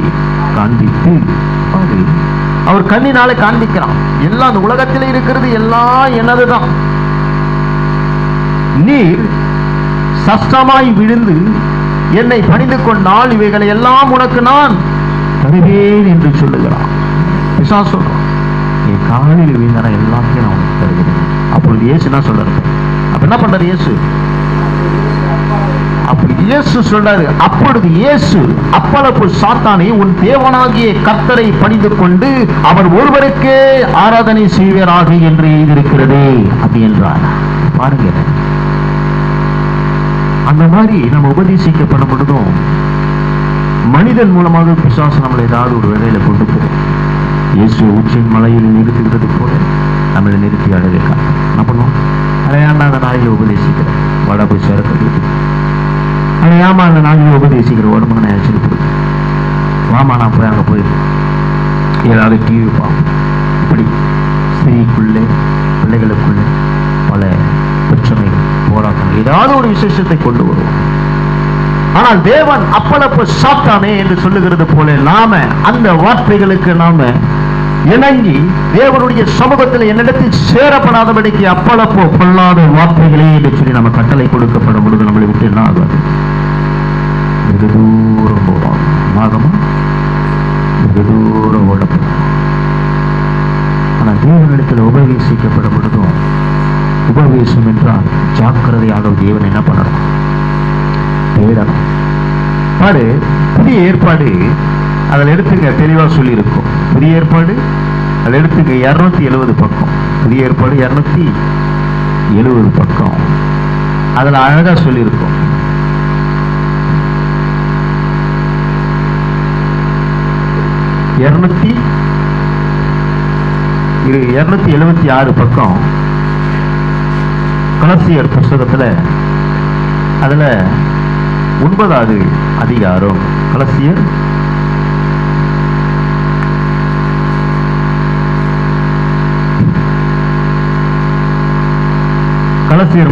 Speaker 1: காண்பித்து, அவர் கண்ணினாலே காண்பிக்கிறான். எல்லாம் அந்த உலகத்திலே இருக்கிறது எல்லாம் என்னதுதான். நீர் சஷ்டமாய் விழுந்து என்னை பணிந்து கொண்டால் இவைகளை எல்லாம் உனக்கு நான் தருவேன் என்று சொல்லுகிறான். பிசாசு சொல்றான், என் காலில் வீழ்ந்தான எல்லாத்தையும் நான் உனக்கு தருகிறேன். அப்பொழுது இயேசு என்ன சொல்றாரு? அப்ப என்ன பண்றாரு இயேசு? அப்படி இயேசு சொல்றாரு, அப்பொழுது இயேசு, அப்பளப்பு சாத்தானே, உன் தேவனாகிய கர்த்தரை பணிந்து கொண்டு அவர் ஒருவருக்கே ஆராதனை செய்வராக என்று எழுதியிருக்கிறதே அப்படி என்றார். பாருங்க, அந்த மாதிரி நம்ம உபதேசிக்கப்படும் பொழுதும் மனிதன் மூலமாக பிசாசு நம்மளை ஏதாவது ஒரு வேலையில கொண்டு போகும். இயேசு உச்சின் மலையில் நிறுத்துகிறது போல நம்மளை நிறுத்தி அழகான். என்ன பண்ணுவோம்? அதையாண்டா அந்த நாளில் உபதேசிக்கிறேன், வட போய் சேர கட்டிட்டு, அதையாமா அந்த நாளில் உபதேசிக்கிற உடம்பு நான் வச்சுட்டு, வாமா நான் போய் அங்கே போய் ஏதாவது டிவி பார்ப்போம். இப்படி ஸ்திரீக்குள்ளே பிள்ளைகளுக்குள்ளே பல பிரச்சனைகள், போராட்டங்கள், ஏதாவது ஒரு விசேஷத்தை கொண்டு வருவோம். ஆனால் தேவன் அப்பளப்பு சாத்தானே என்று சொல்லுகிறது போல நாம அந்த வார்த்தைகளுக்கு நாம இணங்கி தேவனுடைய சமூகத்தில் என்னிடத்தில் சேரப்படாதபடிக்கு அப்பளப்போ பொல்லாத வார்த்தைகளே என்று சொல்லி நம்ம கட்டளை கொடுக்கப்படும் பொழுது நம்மளை விட்டு என்ன ஆகாது? வெகு தூரம் போவாங்க. ஆகமா வெகு தூரம் ஓடப்படும். ஆனால் தேவனிடத்தில் உபதேசிக்கப்படும் பொழுதும், உபதேசம் என்றால் ஜாக்கிரதையாக தேவன் என்ன பண்ணணும்? தேடணும். பாரு, புதிய ஏற்பாடு அதில் எடுத்துங்க, தெளிவா சொல்லி இருக்கும். புதிய ஏற்பாடு அதில் எடுத்துங்க 270 பக்கம். புதிய ஏற்பாடு 270 பக்கம். அதில் அழகா சொல்லியிருக்கும். இருநூத்தி 276 பக்கம் கலசியர் புஸ்தகத்துல, அதுல 9வது அதிகாரம், கலசியர்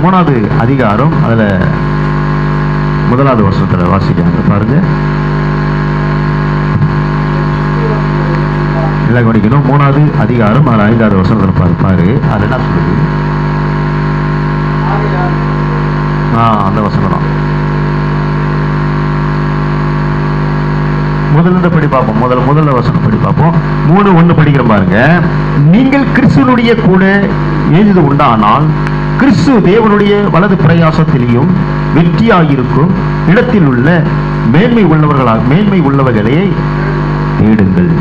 Speaker 1: 3வது அதிகாரம், அதுல 1வது வருஷத்துல வாசிக்கிறாங்க பாருங்க. எல்லாம் கவனிக்கணும். 3வது அதிகாரம், அதுல 5வது வருஷத்துல பாரு. அது என்ன சொல்லுது? அந்த வசனம் தான். முதல்ல படி பார்ப்போம். முதல்ல வசனம் படி பார்ப்போம். 3:1 படிக்கிற பாருங்க. நீங்கள் கிறிஸ்துவனுடைய கூட எழுது உண்டானால் கிறிஸ்து தேவனுடைய வலது பிரயாசத்திலேயும் வெற்றியாயிருக்கும் இடத்தில் உள்ள மேன்மை உள்ளவர்களை தேடுங்கள்.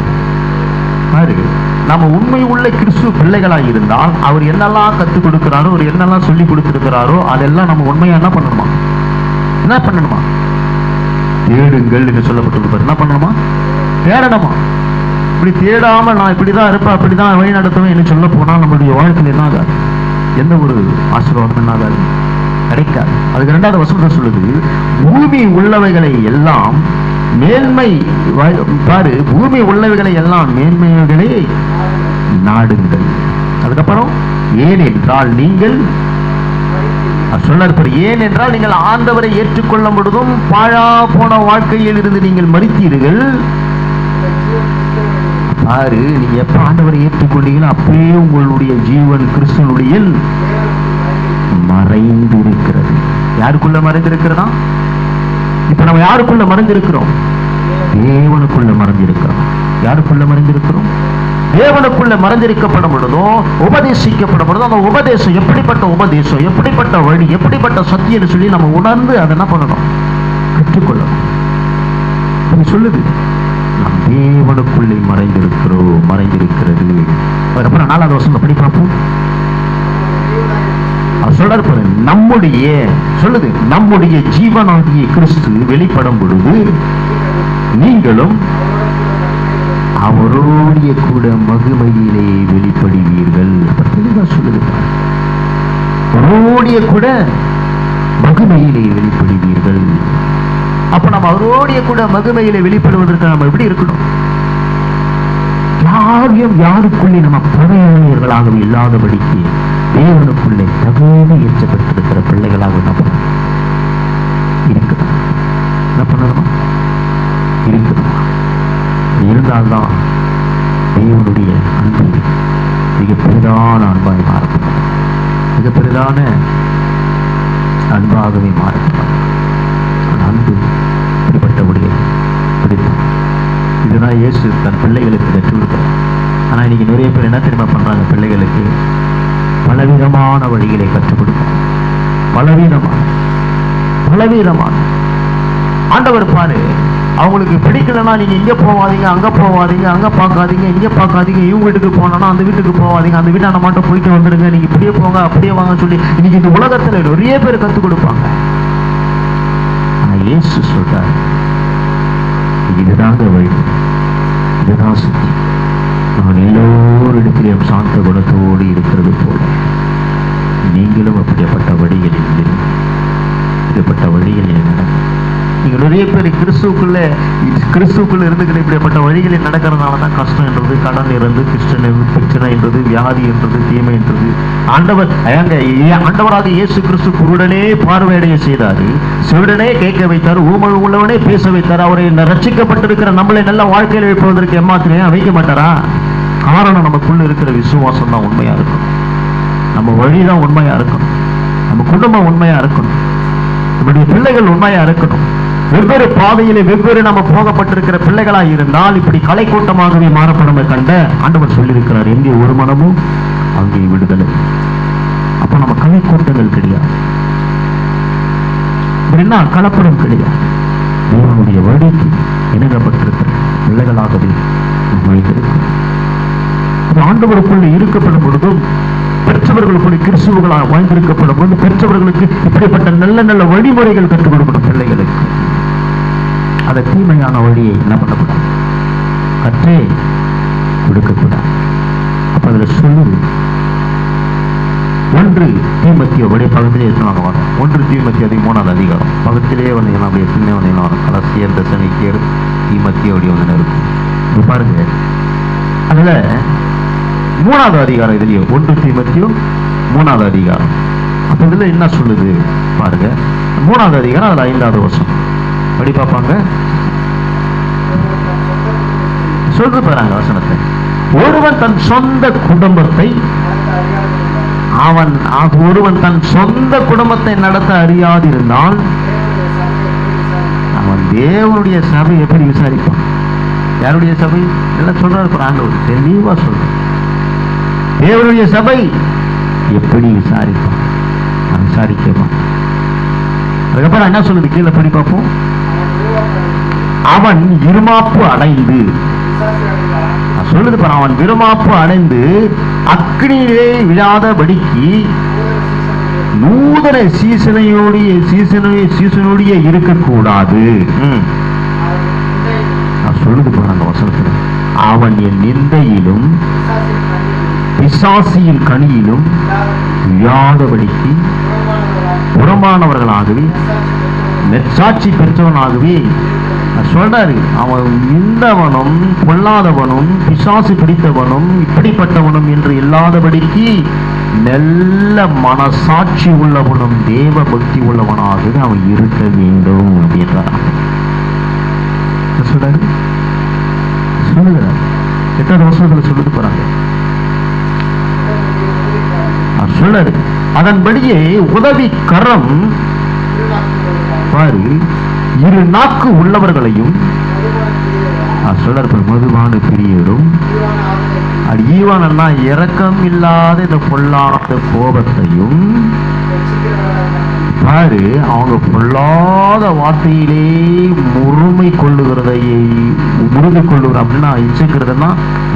Speaker 1: நம்ம உண்மை உள்ள கிறிஸ்து பிள்ளைகளாக இருந்தால் அவர் என்னெல்லாம் கற்றுக் கொடுக்கிறாரோ, அவர் என்னெல்லாம் சொல்லி கொடுத்திருக்கிறாரோ அதெல்லாம் நம்ம உண்மையா என்ன பண்ணணுமா? தேடுங்கள் என்று சொல்லப்பட்டிருப்பார். என்ன பண்ணணுமா? தேடணுமா? இப்படி தேடாம நான் இப்படிதான் இருப்பேன், அப்படிதான் வழி நடத்துவேன் என்று சொல்ல போனா நம்மளுடைய வாழ்க்கையில் என்ன ஆகாது? எந்த ஒரு ஆசீர்வாதம் என்ன ஆகாது? கிடைக்காது. அதுக்கு 2வது வசனத்தை சொல்லுது, பூமி உள்ளவைகளை எல்லாம் மேன்மை பாரு, பூமி உள்ளவைகளை எல்லாம் மேன்மைகளை நாடுங்கள். அதுக்கப்புறம் ஏனென்றால் நீங்கள் ஏனென்றால் நீங்கள் ஆண்டவரை ஏற்றுக்கொள்ள முழுதும் பாழா போன வாழ்க்கையில் இருந்து நீங்கள் மரித்தீர்கள். பாரு, நீங்க எப்ப ஆண்டவரை ஏற்றுக்கொண்டீங்களோ அப்பயே உங்களுடைய ஜீவன் கிறிஸ்துவனுடைய மறைந்திருக்கிறது. யாருக்குள்ள மறைந்திருக்கிறதா? இப்ப நம்ம யாருக்குள்ள மறைந்திருக்கிறோம்? தேவனுக்குள்ள மறைந்திருக்கிறோம். யாருக்குள்ள மறைந்திருக்கிறோம்? தேவனுக்குள்ள மறைந்திருக்கப்படும் பொழுதும் உபதேசிக்கப்படும் பொழுதும் அந்த உபதேசம் எப்படிப்பட்ட உபதேசம், எப்படிப்பட்ட வழி, எப்படிப்பட்ட சத்தியம் சொல்லி நம்ம உணர்ந்து அதை என்ன பண்ணணும்? கற்றுக்கொள்ளணும். சொல்லுது, நம் தேவனுக்குள்ளே மறைந்திருக்கிறது. அதுக்கப்புறம் 4வது வசனம் படி பார்ப்போம். சொல்றாரு, நம்முடைய ஜீவனாகிய கிறிஸ்து வெளிப்படும் பொழுது நீங்களும் அவரோடைய கூட மகிமையிலே வெளிப்படுவீர்கள். சொல்லுது, அவரோடைய கூட மகிமையிலே வெளிப்படுவீர்கள். அப்ப நம்ம அவரோடைய கூட மகிமையிலே வெளிப்படுவதற்கு நம்ம எப்படி இருக்கணும்? யாருக்குள்ளே நம்ம பகையாளர்களாகவே இல்லாதபடிக்கு தேவனுக்குள்ளே தகுதி ஏற்றப்பட்டிருக்கிற பிள்ளைகளாக இருக்கணும். என்ன பண்ணணுமா? இருக்கணும். இருந்தால்தான் தேவனுடைய அன்பு மிக பெரிதான அன்பாய் மாறப்படும். மிக பெரிதான அன்பாகவே மாறப்படும். அன்பு இப்படிப்பட்டபடியே பிடித்தம். இதுதான் இயேசு தன் பிள்ளைகளுக்கு கற்றுக் கொடுக்கிறார். ஆனா இன்னைக்கு நிறைய பேர் என்ன தெரியுமா பண்றாங்க? பிள்ளைகளுக்கு பலவிதமான வழிகளை கற்றுக் கொடுக்கிறார். பலவிதமான ஆண்டவர் பாரு, அவங்களுக்கு பிடிக்கலன்னா நீங்க இங்க போவாதீங்க, அங்க போவாதீங்க, அங்க பார்க்காதீங்க, இங்க பார்க்காதீங்க, இவங்க வீட்டுக்கு போனா அந்த வீட்டுக்கு போவாதீங்க, அந்த வீட்டான மட்டும் போயிட்டு வந்துடுங்க, நீங்க இப்படியே போங்க அப்படியே வாங்க சொல்லி இன்னைக்கு இந்த உலகத்துல நிறைய பேர் கற்றுக் கொடுப்பாங்க. ஆனா இயேசு சொல்றார், இதுதாங்க வழி, இதுதான் சுத்தி. நான் எல்லோரிடத்திலும் சாந்த குணத்தோடு இருக்கிறது போல நீங்களும் அப்படிப்பட்ட வழிகளில் இப்படிப்பட்ட வழிகளில் நடக்கும். நீங்க நிறைய பேர் கிறிஸ்துக்குள்ள இருந்துக்கிட்டு இப்படிப்பட்ட வழிகளில் நடக்கிறதுனாலதான் கஷ்டம் என்றது, கடன் இருந்து, பிரச்சனை என்றது, வியாதி என்றது, தீமை என்றது. ஆண்டவராக இயேசு கிறிஸ்து குருடனே பார்வையடைய செய்தாரு, செவிடனே கேட்க வைத்தார், ஊமை உள்ளவனே பேச வைத்தார். அவரை ரட்சிக்கப்பட்டிருக்கிற நம்மளை நல்ல வாழ்க்கையில் வைப்பதற்கு எம்மாத்திரையா வைக்க மாட்டாரா? காரணம் நமக்குள்ள இருக்கிற விசுவாசம் தான் உண்மையா இருக்கும். நம்ம வழிதான் உண்மையா இருக்கணும். நம்ம குடும்பம் உண்மையா இருக்கணும். நம்முடைய பிள்ளைகள் உண்மையா இருக்கணும். வெவ்வேறு பாதையிலே வெவ்வேறு நம்ம போகப்பட்டிருக்கிற பிள்ளைகளா இருந்தால் இப்படி கலை கூட்டமாகவே மாறப்படும் கண்ட ஆண்டவர் சொல்லியிருக்கிறார், எங்கே ஒரு மனமும் அங்கே விடுதலை. அப்ப நம்ம கலை கூட்டங்கள் கிடையாது, அப்படின்னா கலப்படம் கிடையாது. தேவனுடைய வழிக்கு இணங்கப்பட்டிருக்கிற பிள்ளைகளாகவே வைத்திருக்கிறோம். ஆண்டவருக்குள்ள இருக்கப்படும் பொழுதும் பெற்றவர்களுக்குள்ள கிறிஸ்துவர்களாக வாழ்ந்திருக்கப்படும் போது பெற்றவர்களுக்கு இப்படிப்பட்ட நல்ல நல்ல வழிமுறைகள் கற்றுக் கொடுக்கணும் பிள்ளைகளுக்கு. அதை தீமையான வழியை என்ன பண்ணக்கூடாது? கற்றே கொடுக்கக்கூடாது. அப்ப அதுல சொல்லுது, 1 தீமோத்தேயுடைய பக்கத்திலே நாங்க வரோம். 1 தீமோத்தேயு 3வது அதிகாரம் பக்கத்திலே வந்தீங்கன்னா அப்படியே பின்னே வந்தீங்கன்னா வரும். கலாசியர், தெசலோனிக்கேயர், தீமோத்தேயுடைய வந்து இருக்கும் பாருங்க. அதுல 3வது அதிகாரம், இதுலயும் 1 தீமோத்தேயு 3வது அதிகாரம். அப்ப இதுல என்ன சொல்லுது பாருங்க. 3வது அதிகாரம் அதுல 5வது வசனம் படி பார்ப்பாங்க. சொல்றது பாருங்க வசனத்தை. ஒருவன் தன் சொந்த குடும்பத்தை நடத்த அறியாதிருந்தால் அவன் தேவனுடைய சபை எப்படி விசாரிப்பான்? யாருடைய சபை எல்லாம் சொல்றாரு ஆண்டவர், தெளிவா சொல்றார். தேவனுடைய சபை எப்படி விசாரிப்பான்? விசாரிக்கமா. அதுக்கப்புறம் என்ன சொல்லுது கீழே படி பார்ப்போம். அவன் இருமாப்பு அடைந்து சொல்லுது பாரு, அவன் இருமாப்பு அடைந்து அக்னியிலே விழாதபடிக்கு நூதன சீசனையோடைய இருக்கக்கூடாது. சொல்லுது பாரு அந்த வசனத்துல, அவன் என் நிந்தையிலும் பிசாசியின் கனியிலும் விழாதபடிக்கு புறமானவர்களாகவே நெற்சாட்சி பெற்றவனாகவே சொல்றாரு. அவன் இந்தவனும் பொல்லாதவனும் பிசாசு பிடித்தவனும் இப்படிப்பட்டவனும் என்று இல்லாதபடிக்கு நல்ல மனசாட்சி உள்ளவனும் தேவ பக்தி உள்ளவனாக அவன் இருக்க வேண்டும் அப்படின்றார். சொல்றாரு சொல்லுகிறார். எட்டாவது வருஷத்துல சொல்லிட்டு போறாங்க. சொல்றாரு, அதன்படியே உதவி கரம் பாரு இரு நாக்கு உள்ளவர்களையும் சொல்றாரு, மதுவான பிரியரும் ஈவானா இரக்கம் இல்லாத இந்த பொல்லாத கோபத்தையும் பாரு, அவங்க பொல்லாத வார்த்தையிலே முறுமை முருகை கொள்ளுகிற அப்படின்னா இச்சுக்கிறதுனா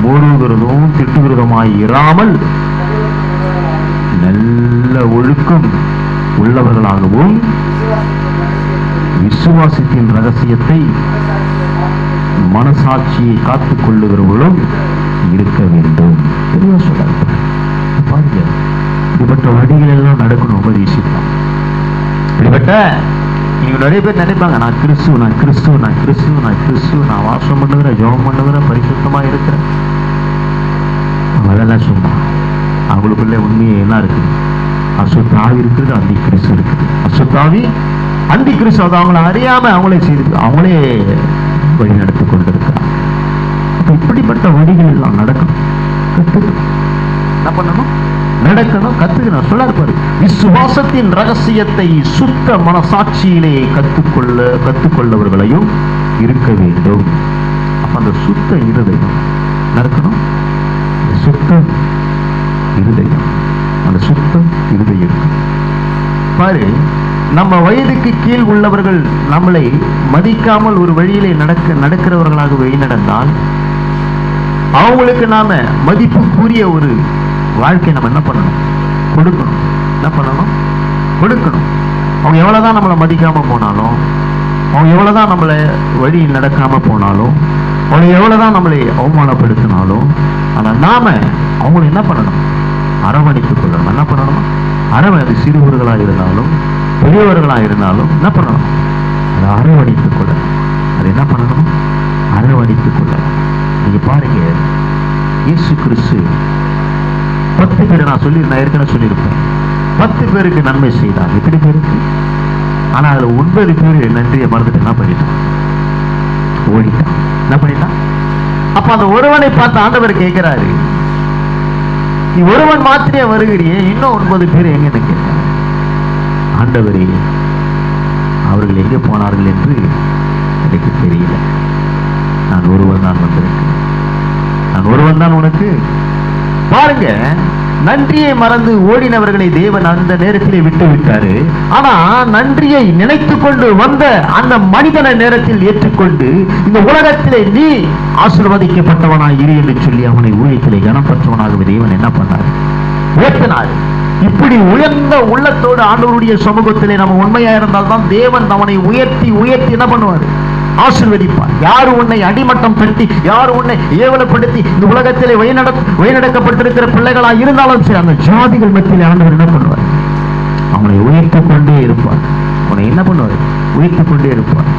Speaker 1: முருகிறதும் திட்டுகிறதுமாய் இராமல் நல்ல ஒழுக்கம் உள்ளவர்களாகவும் விசுவாசத்தின் ரகசியத்தை மனசாட்சியை காத்துக் கொள்ளுகிறவர்களும் இருக்க வேண்டும். பாருங்க, இப்படிப்பட்ட வழிகள் எல்லாம் நடக்கணும். உபதேசிக்கலாம். இப்படிப்பட்ட நீங்க நிறைய பேர் நினைப்பாங்க, நான் கிறிஸ்துவ நான் வாசம் பண்ணுகிறேன், ஜெபம் பண்ணுகிறேன், பரிசுத்தமா இருக்கிறேன். அதெல்லாம் சும்மா. அவங்களுக்குள்ள உண்மையை என்ன இருக்குது? அசுத்தாவி இருக்குது, அந்தி கிறிஸ்து இருக்குது. அசுத்தாவி அந்தி கிறிஸ்து அதை அவங்களை அறியாம அவங்களே வழி நடத்தி கொண்டிருக்கிறாங்க. இப்படிப்பட்ட வழிகள் எல்லாம் நடக்கணும், கத்துக்கணும். என்ன பண்ணணும்? நடக்கணும், கத்துக்கணும். சொல்ல இருப்பாரு, விசுவாசத்தின் ரகசியத்தை சுத்த மனசாட்சியிலே கத்துக்கொள்ளவர்களையும் இருக்க வேண்டும். அப்ப அந்த சுத்த இருதயம் நடக்கணும். சுத்த இருதயம், அந்த சுத்த இருதயம் பாரு. நம்ம வயதுக்கு கீழ் உள்ளவர்கள் நம்மளை மதிக்காமல் ஒரு வழியிலே நடக்கிறவர்களாக வழி நடந்தால் அவங்களுக்கு நாம மதிப்புக்குரிய ஒரு வாழ்க்கை நம்ம என்ன பண்ணணும்? கொடுக்கணும். என்ன பண்ணணும்? கொடுக்கணும். அவங்க எவ்வளவுதான் நம்மளை மதிக்காம போனாலும், அவங்க எவ்வளவுதான் நம்மளை வழி நடக்காம போனாலும், அவங்க எவ்வளவுதான் நம்மளை அவமானப்படுத்தினாலும், ஆனா நாம அவங்களை என்ன பண்ணணும்? அரவணைத்துக் கொள்ளணும். என்ன பண்ணணும்? அது சிறுவர்களா இருந்தாலும் பெரியவர்களா இருந்தாலும் என்ன பண்ணணும்? அதை அரவணைத்துக் கொள்ளணும். அது என்ன பண்ணணும்? அரவணைத்துக் கொள்ளணும். நீங்க பாருங்க, இயேசு கிறிஸ்து 10 பேர், நான் ஏற்கனவே சொல்லியிருப்பேன், 10 பேருக்கு நன்மை செய்தார். எத்தனை பேருக்கு? ஆனா அதுல 9 பேர் நன்றியை மறந்துட்டு என்ன பண்ணிட்டான்? ஓடிட்டான். என்ன பண்ணிட்டான்? அப்ப அந்த ஒருவனை பார்த்து ஆண்டவர் கேட்கிறாரு, நீ ஒருவன் மாத்திரையே வருகிறியே, இன்னும் 9 பேர் எங்க கேட்டார். ஆண்டவரே, அவர்கள் எங்கே போனார்கள் என்று எனக்கு தெரியல. நான் ஒருவன் தான் வந்திருக்கேன். நான் ஒருவன் தான் உனக்கு. பாருங்க, நன்றியை மறந்து ஓடினவர்களை தேவன் அந்த நேரத்திலே விட்டு விட்டாரு. ஆனா நன்றியை நினைத்து கொண்டு வந்த அந்த மனிதனை நேரத்தில் ஏற்றுக்கொண்டு இந்த உலகத்திலே நீ ஆசீர்வதிக்கப்பட்டவனாய் இரு என்று சொல்லி அவனை ஊழியத்திலே கனப்பற்றவனாகவே தேவன் என்ன பண்ணார்? உயர்த்தினார். இப்படி உயர்ந்த உள்ளத்தோடு ஆண்டவருடைய சமூகத்திலே நம்ம உண்மையா இருந்தால்தான் தேவன் அவனை உயர்த்தி உயர்த்தி என்ன பண்ணுவார்? ஆசீர்வதிப்பார். யாரு உன்னை அடிமட்டம் தட்டி, யாரு உன்னை ஏவலப்படுத்தி இந்த உலகத்திலே வழிநடக்கப்பட்டிருக்கிற பிள்ளைகளா இருந்தாலும் சரி, அந்த ஜாதிகள் மத்தியிலே ஆண்டவர் என்ன பண்ணுவார்? அவனை உயர்த்திக் கொண்டே இருப்பார். அவனை என்ன பண்ணுவார்? உயர்த்திக் கொண்டே இருப்பார்.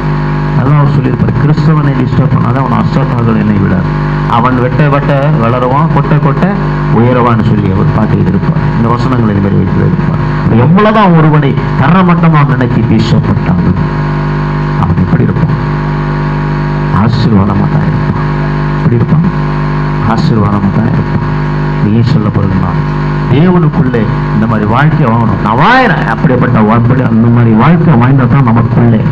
Speaker 1: அதான் அவர் சொல்லியிருப்பார், கிறிஸ்தவனை டிஸ்டர்ப் பண்ணாத அவன் அஸ்தத்தார்கள் என்னை விடார். அவன் வெட்ட வளருவான், கொட்ட உயரவான்னு சொல்லி அவர் பாட்டில் இருப்பார். இந்த வசனங்களை இது மாதிரி வைத்து இருப்பார். எவ்வளவுதான் ஒருவனை தரமட்டமாக நினைத்து பேசப்பட்டாங்க, அவன் எப்படி இருப்பான்? ஆசீர்வாதமா தான் இருப்பான். எப்படி இருப்பான்? ஆசீர்வாதமா தான் இருப்பான். நீ சொல்லப்படுதுன்னா தேவனுக்குள்ளே இந்த மாதிரி வாழ்க்கை வாங்கணும். நான் வாழறேன், அப்படிப்பட்ட அந்த மாதிரி வாழ்க்கை வாழ்ந்தா தான் நமக்குள்ளே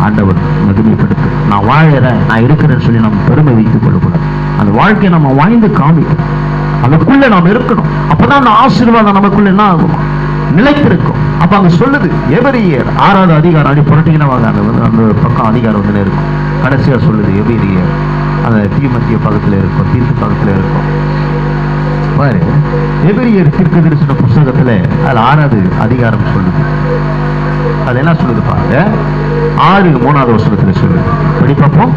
Speaker 1: ஆண்டவர் மகிமைப்படுத்து. நான் வாழறேன், நான் இருக்கிறேன்னு சொல்லி நம்ம பெருமை வைத்துக் கொள்ளக்கூடாது. அந்த வாழ்க்கையை நம்ம வாழ்ந்து காமிக்கணும். அதுக்குள்ள நாம் இருக்கணும். அப்பதான் அந்த ஆசீர்வாதம் நமக்குள்ள என்ன ஆகும், நிலைத்திருக்கும். அப்ப அங்க சொல்லுது எபிரியர் 6வது அதிகாரம், அப்படி புரட்டிங்கன்னா அந்த பக்கம் அதிகாரம் வந்து இருக்கும். கடைசியா சொல்லுது எபிரியர், அந்த தீமத்திய பக்கத்துல இருக்கும், தீர்த்து பக்கத்துல இருக்கும் பாரு. எபிரியர் தீர்க்கதரிசன புஸ்தகத்துல அதுல 6வது அதிகாரம் சொல்லுது. அது என்ன சொல்லுது பாருங்க, 6:3 வசனத்துல சொல்லுது. படி பார்ப்போம்.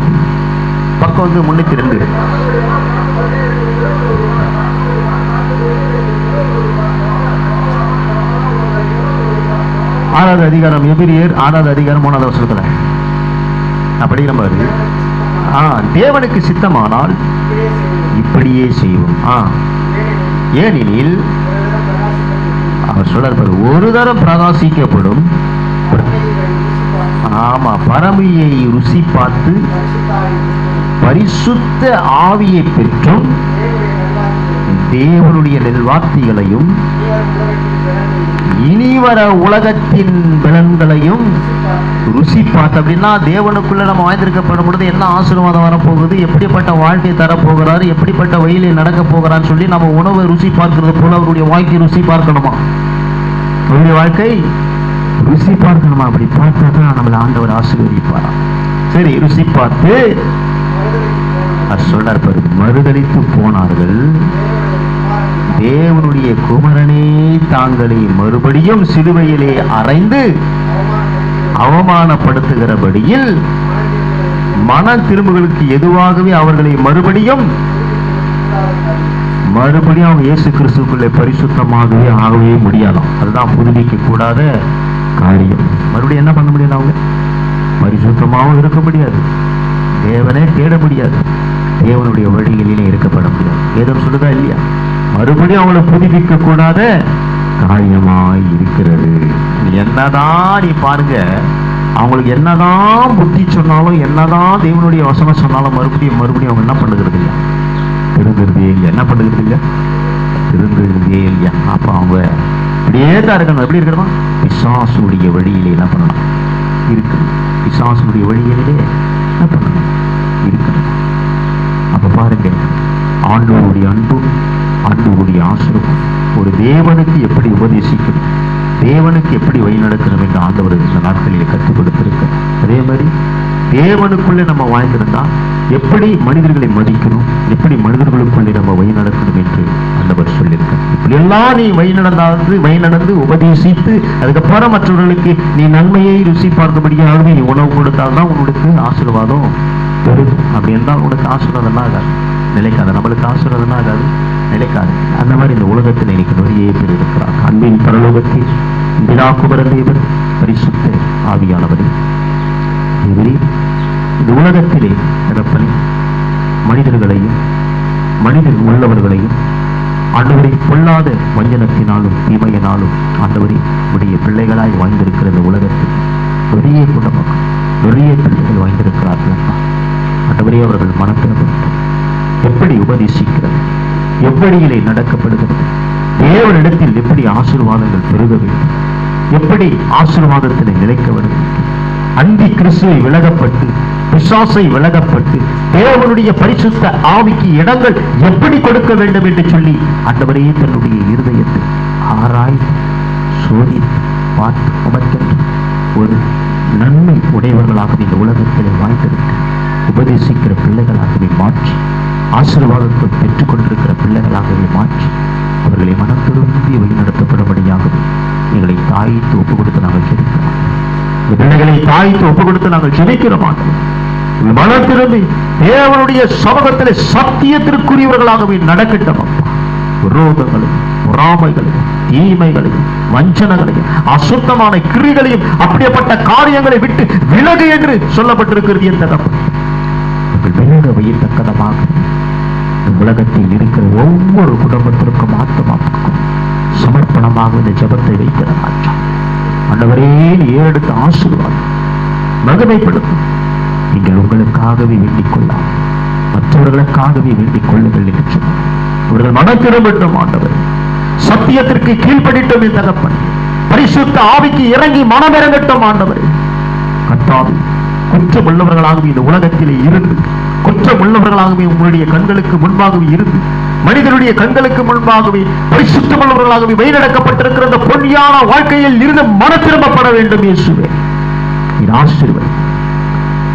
Speaker 1: பக்கம் வந்து 302. 6வது அதிகாரம் எபிரியர் 6வது அதிகாரம் 3வது வசனத்துல அப்படிங்கிற மாதிரி, தேவனுக்கு சித்தமானால் இப்படியே செய்வோம். ஏனெனில் அவர் சொல்றார், ஒரு தரம் பிரகாசிக்கப்படும். ஆமா, பரமையை ருசி பார்த்து பரிசுத்த ஆவியை பெற்றும் தேவனுடைய நல்வார்த்தைகளையும் இனிவர உலகத்தின் பலன்களையும் ருசி பார்த்து. அப்படின்னா தேவனுக்குள்ள நம்ம வாழ்ந்திருக்கப்படும் பொழுது என்ன ஆசீர்வாதம் வரப்போகுது, எப்படிப்பட்ட வாழ்க்கையை தரப்போகிறாரு, எப்படிப்பட்ட வழியில் நடக்க போகிறான்னு சொல்லி நம்ம உணவை ருசி பார்க்கிறது போல அவருடைய வாழ்க்கை ருசி பார்க்கணுமா? அவருடைய வாழ்க்கை ருசி பார்க்கணுமா? அப்படி பார்த்தா தான் நம்மளை ஆண்டவர் ஆசீர்வதிப்பாரா? சரி, ருசி பார்த்து சொல்றார் பாரு, மறுதலித்து போனார்கள். தேவனுடைய குமரனே தாங்களை மறுபடியும் சிலுவையிலே அறைந்து அவமானப்படுத்துகிறபடியில் மன திரும்புகளுக்கு எதுவாகவே அவர்களை மறுபடியும் அவங்க இயேசு கிறிஸ்துக்குள்ளே பரிசுத்தமாகவே ஆகவே முடியாதாம். அதுதான் புதுப்பிக்க கூடாத காரியம். மறுபடியும் என்ன பண்ண முடியாது? அவங்க பரிசுத்தமாகவும் இருக்க முடியாது, தேவனே தேட முடியாது, தேவனுடைய வழிகளிலே இருக்கப்பட முடியாது. வேதம் சொல்லுதா இல்லையா? மறுபடியும் அவங்களை புதுப்பிக்க கூடாத காரியமாய் இருக்கிறது. என்னதான் நீ பாருங்க, அவங்களுக்கு என்னதான் புத்தி சொன்னாலும், என்னதான் தேவனுடைய வசனம் சொன்னாலும் மறுபடியும் அவங்க என்ன பண்ணுகிறது இல்லையா? திருந்துறதே இல்லையா? என்ன பண்ணுகிறது இல்லையா? திருந்துறதே இல்லையா? அப்ப அவங்க இப்படியே தான் இருக்கணும். எப்படி இருக்கணுமா? பிசாசுடைய வழியிலே என்ன பண்ணணும்? இருக்கணும். பிசாசுடைய வழியிலே என்ன பண்ணணும்? இருக்கணும். அப்ப பாருங்க, ஆண்டவருடைய அன்பும் ஆண்டவருடைய ஆசீர்வாதம், ஒரு தேவனுக்கு எப்படி உபதேசிக்கணும், தேவனுக்கு எப்படி வழி நடக்கணும் என்று ஆண்டவர் இந்த நாட்களிலே கற்றுக் கொடுத்திருக்க. அதே மாதிரி தேவனுக்குள்ளே நம்ம வாழ்ந்திருந்தா எப்படி மனிதர்களை மதிக்கணும், எப்படி மனிதர்களுக்குள்ளே நம்ம வழி நடக்கணும் என்று ஆண்டவர் சொல்லியிருக்க. இப்படி எல்லாம் நீ வழி நடந்து உபதேசித்து அதுக்கப்புறம் மற்றவர்களுக்கு நீ நன்மையை ருசி பார்க்கும்படியாகவே நீ உணவு கொடுத்தால்தான் உனக்கு ஆசீர்வாதம் பெருகும். அப்படி என்றால் உனக்கு ஆசீர்வாதம் ஆகாது, நிலைக்காது. நம்மளுக்கு ஆசீர்வாதம் ஆகாது, நிலைக்காது. அந்த மாதிரி இந்த உலகத்தில் இன்னைக்கு நிறைய பேர் இருக்கிறார். அன்பின் பரலோகத்தில் பிதாகுமர தேவன் பரிசுத்த ஆவியானவரே, இந்த உலகத்திலே நடப்பனை மனிதர்களையும் மனிதர் உள்ளவர்களையும் ஆண்டவரை பொல்லாத வஞ்சனத்தினாலும் தீமையினாலும் ஆண்டவரை உடைய பிள்ளைகளாய் வாழ்ந்திருக்கிற இந்த உலகத்தில் பெரிய குடும்பம், பெரிய பிள்ளைகள் வாழ்ந்திருக்கிறார்கள். ஆண்டவரே, அவர்கள் மனத்திறப்பட்டு எப்படி உபதேசிக்கிறது, எவ்வழியிலே நடக்கப்படுகிறது, தேவனிடத்தில் எப்படி ஆசீர்வாதங்கள் பெருக வேண்டும், எப்படி ஆசீர்வாதத்தினை நிலைக்க வேண்டும், அந்தி கிறிஸ்துவை விலகப்பட்டு பிசாசை விலகப்பட்டு தேவனுடைய பரிசுத்த ஆவிக்கு இடங்கள் எப்படி கொடுக்க வேண்டும் என்று சொல்லி ஆண்டவரே தன்னுடைய இருதயத்தை ஆராய்ந்து சோதித்து பார்த்து உமக்கென்று ஒரு நன்மை உடையவர்களாக இந்த உலகத்திலே வாழ்ந்திருக்க உபதேசிக்கிற பிள்ளைகளாகவே மாற்றி, ஆசீர்வாதத்தை பெற்றுக் கொண்டிருக்கிற பிள்ளைகளாகவே மாற்றி அவர்களை மனம் திரும்பி வழிநடத்தப்படும்படியாகவே எங்களை தாய்த்து ஒப்பு கொடுத்து நாங்கள் ஜெபிக்கிறோம். பிள்ளைகளை தாய்த்து ஒப்பு கொடுத்து நாங்கள் ஜெபிக்கிறோம். மனம் திரும்பி தேவனுடைய சமூகத்திலே சத்தியத்திற்குரியவர்களாகவே நடக்கட்டும். விரோதங்களையும் பொறாமைகளையும் தீமைகளையும் வஞ்சனங்களையும் அசுத்தமான கிரிகளையும் அப்படிப்பட்ட காரியங்களை விட்டு விலகு என்று சொல்லப்பட்டிருக்கிறது. என் தகப்பன், விலக வையத்தக்கதமாக உலகத்தில் இருக்கிற ஒவ்வொரு குடும்பத்திற்கும் ஆத்மாவுக்கும் சமர்ப்பணமாக இந்த ஜபத்தை வைக்கிற மாற்றம் ஆண்டவரே ஏறெடுத்து ஆசீர்வாதம் மகிமைப்படுத்தும். நீங்கள் உங்களுக்காகவே வேண்டிக் கொள்ளலாம், மற்றவர்களுக்காகவே வேண்டிக் கொள்ளுங்கள் என்று சொன்னார். அவர்கள் மனம் திரும்பட்டும் ஆண்டவர், சத்தியத்திற்கு கீழ்ப்படிட்டும் என் தகப்பன், பரிசுத்த ஆவிக்கு இறங்கி மனம் இறங்கட்டும் ஆண்டவர். கர்த்தாவே, குற்றம் உள்ளவர்களாகவே இந்த உலகத்திலே இருந்து, குற்றம் உள்ளவர்களாகவே உங்களுடைய கண்களுக்கு முன்பாகவே இருந்து, மனிதனுடைய கண்களுக்கு முன்பாகவே பரிசுத்தமுள்ளவர்களாகவே வழிநடக்கப்பட்டிருக்கிற அந்த பொன்னியான வாழ்க்கையில் இருந்து மன திரும்பப்பட வேண்டும். இயேசுவே இது ஆசீர்வாதம்,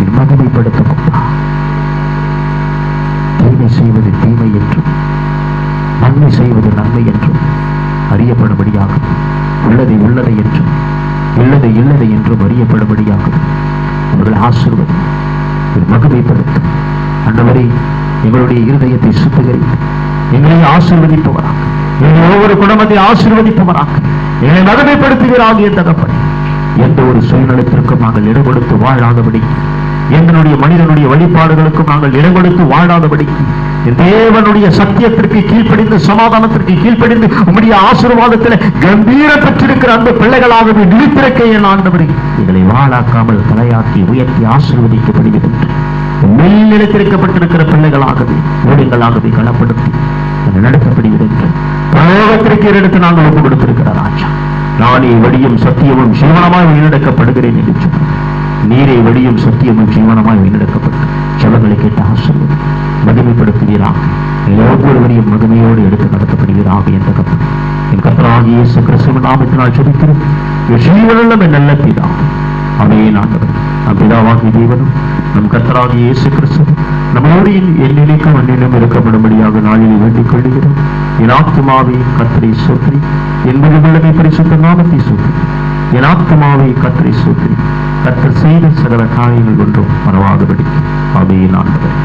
Speaker 1: இது மகிமைப்படுத்தும். தீமை செய்வது தீமை என்றும் நன்மை செய்வது நன்மை என்றும் அறியப்படும்படியாக, உள்ளதை உள்ளதை என்றும் இல்லதை இல்லதை என்றும் அறியப்படும்படியாக அவர்கள் ஆசீர்வாதம் மகிமைப்படுத்தும். ஆண்டவரே, எங்களுடைய இருதயத்தை சுத்திகரித்து எங்களை ஆசீர்வதிப்பவராக, எங்கள் ஒவ்வொரு குடும்பத்தை ஆசீர்வதிப்பவராக எங்களை மகிமைப்படுத்துகிறாக. என் தகப்பனே, எந்த ஒரு சூழ்நிலத்திற்கும் நாங்கள் இடம் கொடுத்து வாழாதபடி, எங்களுடைய மனிதனுடைய வழிபாடுகளுக்கும் நாங்கள் இடம் கொடுத்து வாழாதபடி, தேவனுடைய சத்தியத்திற்கு கீழ்ப்படிந்து, சமாதானத்திற்கு கீழ்ப்படிந்து, உம்முடைய ஆசீர்வாதத்தில் கம்பீர பெற்றிருக்கிற அந்த பிள்ளைகளாகவே நிலைத்திருக்க என் ஆண்டவரே, எங்களை வாழாக்காமல் தலையாக்கி உயர்த்தி ஆசீர்வதிக்கப்படுகிறது. மேல் நிலைத்திருக்கப்பட்டிருக்கிற பிள்ளைகளாகவே ஊழியங்களாகவே களப்படுத்தி நடத்தப்படுகிறது. பரலோகத்திற்கு எடுத்து நாங்கள் ஒப்பு கொடுத்திருக்கிற ராஜா, நானே வழியும் சத்தியமும் ஜீவனமாய் வழிநடக்கப்படுகிறேன் என்று சொன்னார். நீரே வழியும் சத்தியமும் ஜீவனமாய் வழிநடக்கப்பட்டு ஜெபங்களை கேட்டு ஆசீர்வதி மகிமைப்படுத்துவீராக. ஒவ்வொருவரையும் மகிமையோடு எடுத்து நடத்தப்படுவீராக. என் கர்த்தராகிய இயேசு கிறிஸ்துவின் நாமத்தினால் ஜெபிக்கிறேன் ஜீவனுள்ள என் நல்ல பிதாவே. ஆமென். ஆண்டவரே, நம் பிதாவாகிய தேவனும் நம் கர்த்தராகிய இயேசு கிறிஸ்து நம்மோடு என்னிலைக்கும் அன்னிலும் இருக்கப்படும்படியாக நாளிலே வேண்டிக் கொள்கிறோம். என் ஆத்துமாவே கர்த்தரை ஸ்தோத்திரி, என் முழுவதுமே பரிசுத்த நாமத்தை ஸ்தோத்திரி. என் ஆத்துமாவே கர்த்தரை ஸ்தோத்திரி, கர்த்தர் செய்த சகல காரியங்கள் ஒன்றும் மறவாதபடி. ஆமென். ஆண்டவரே.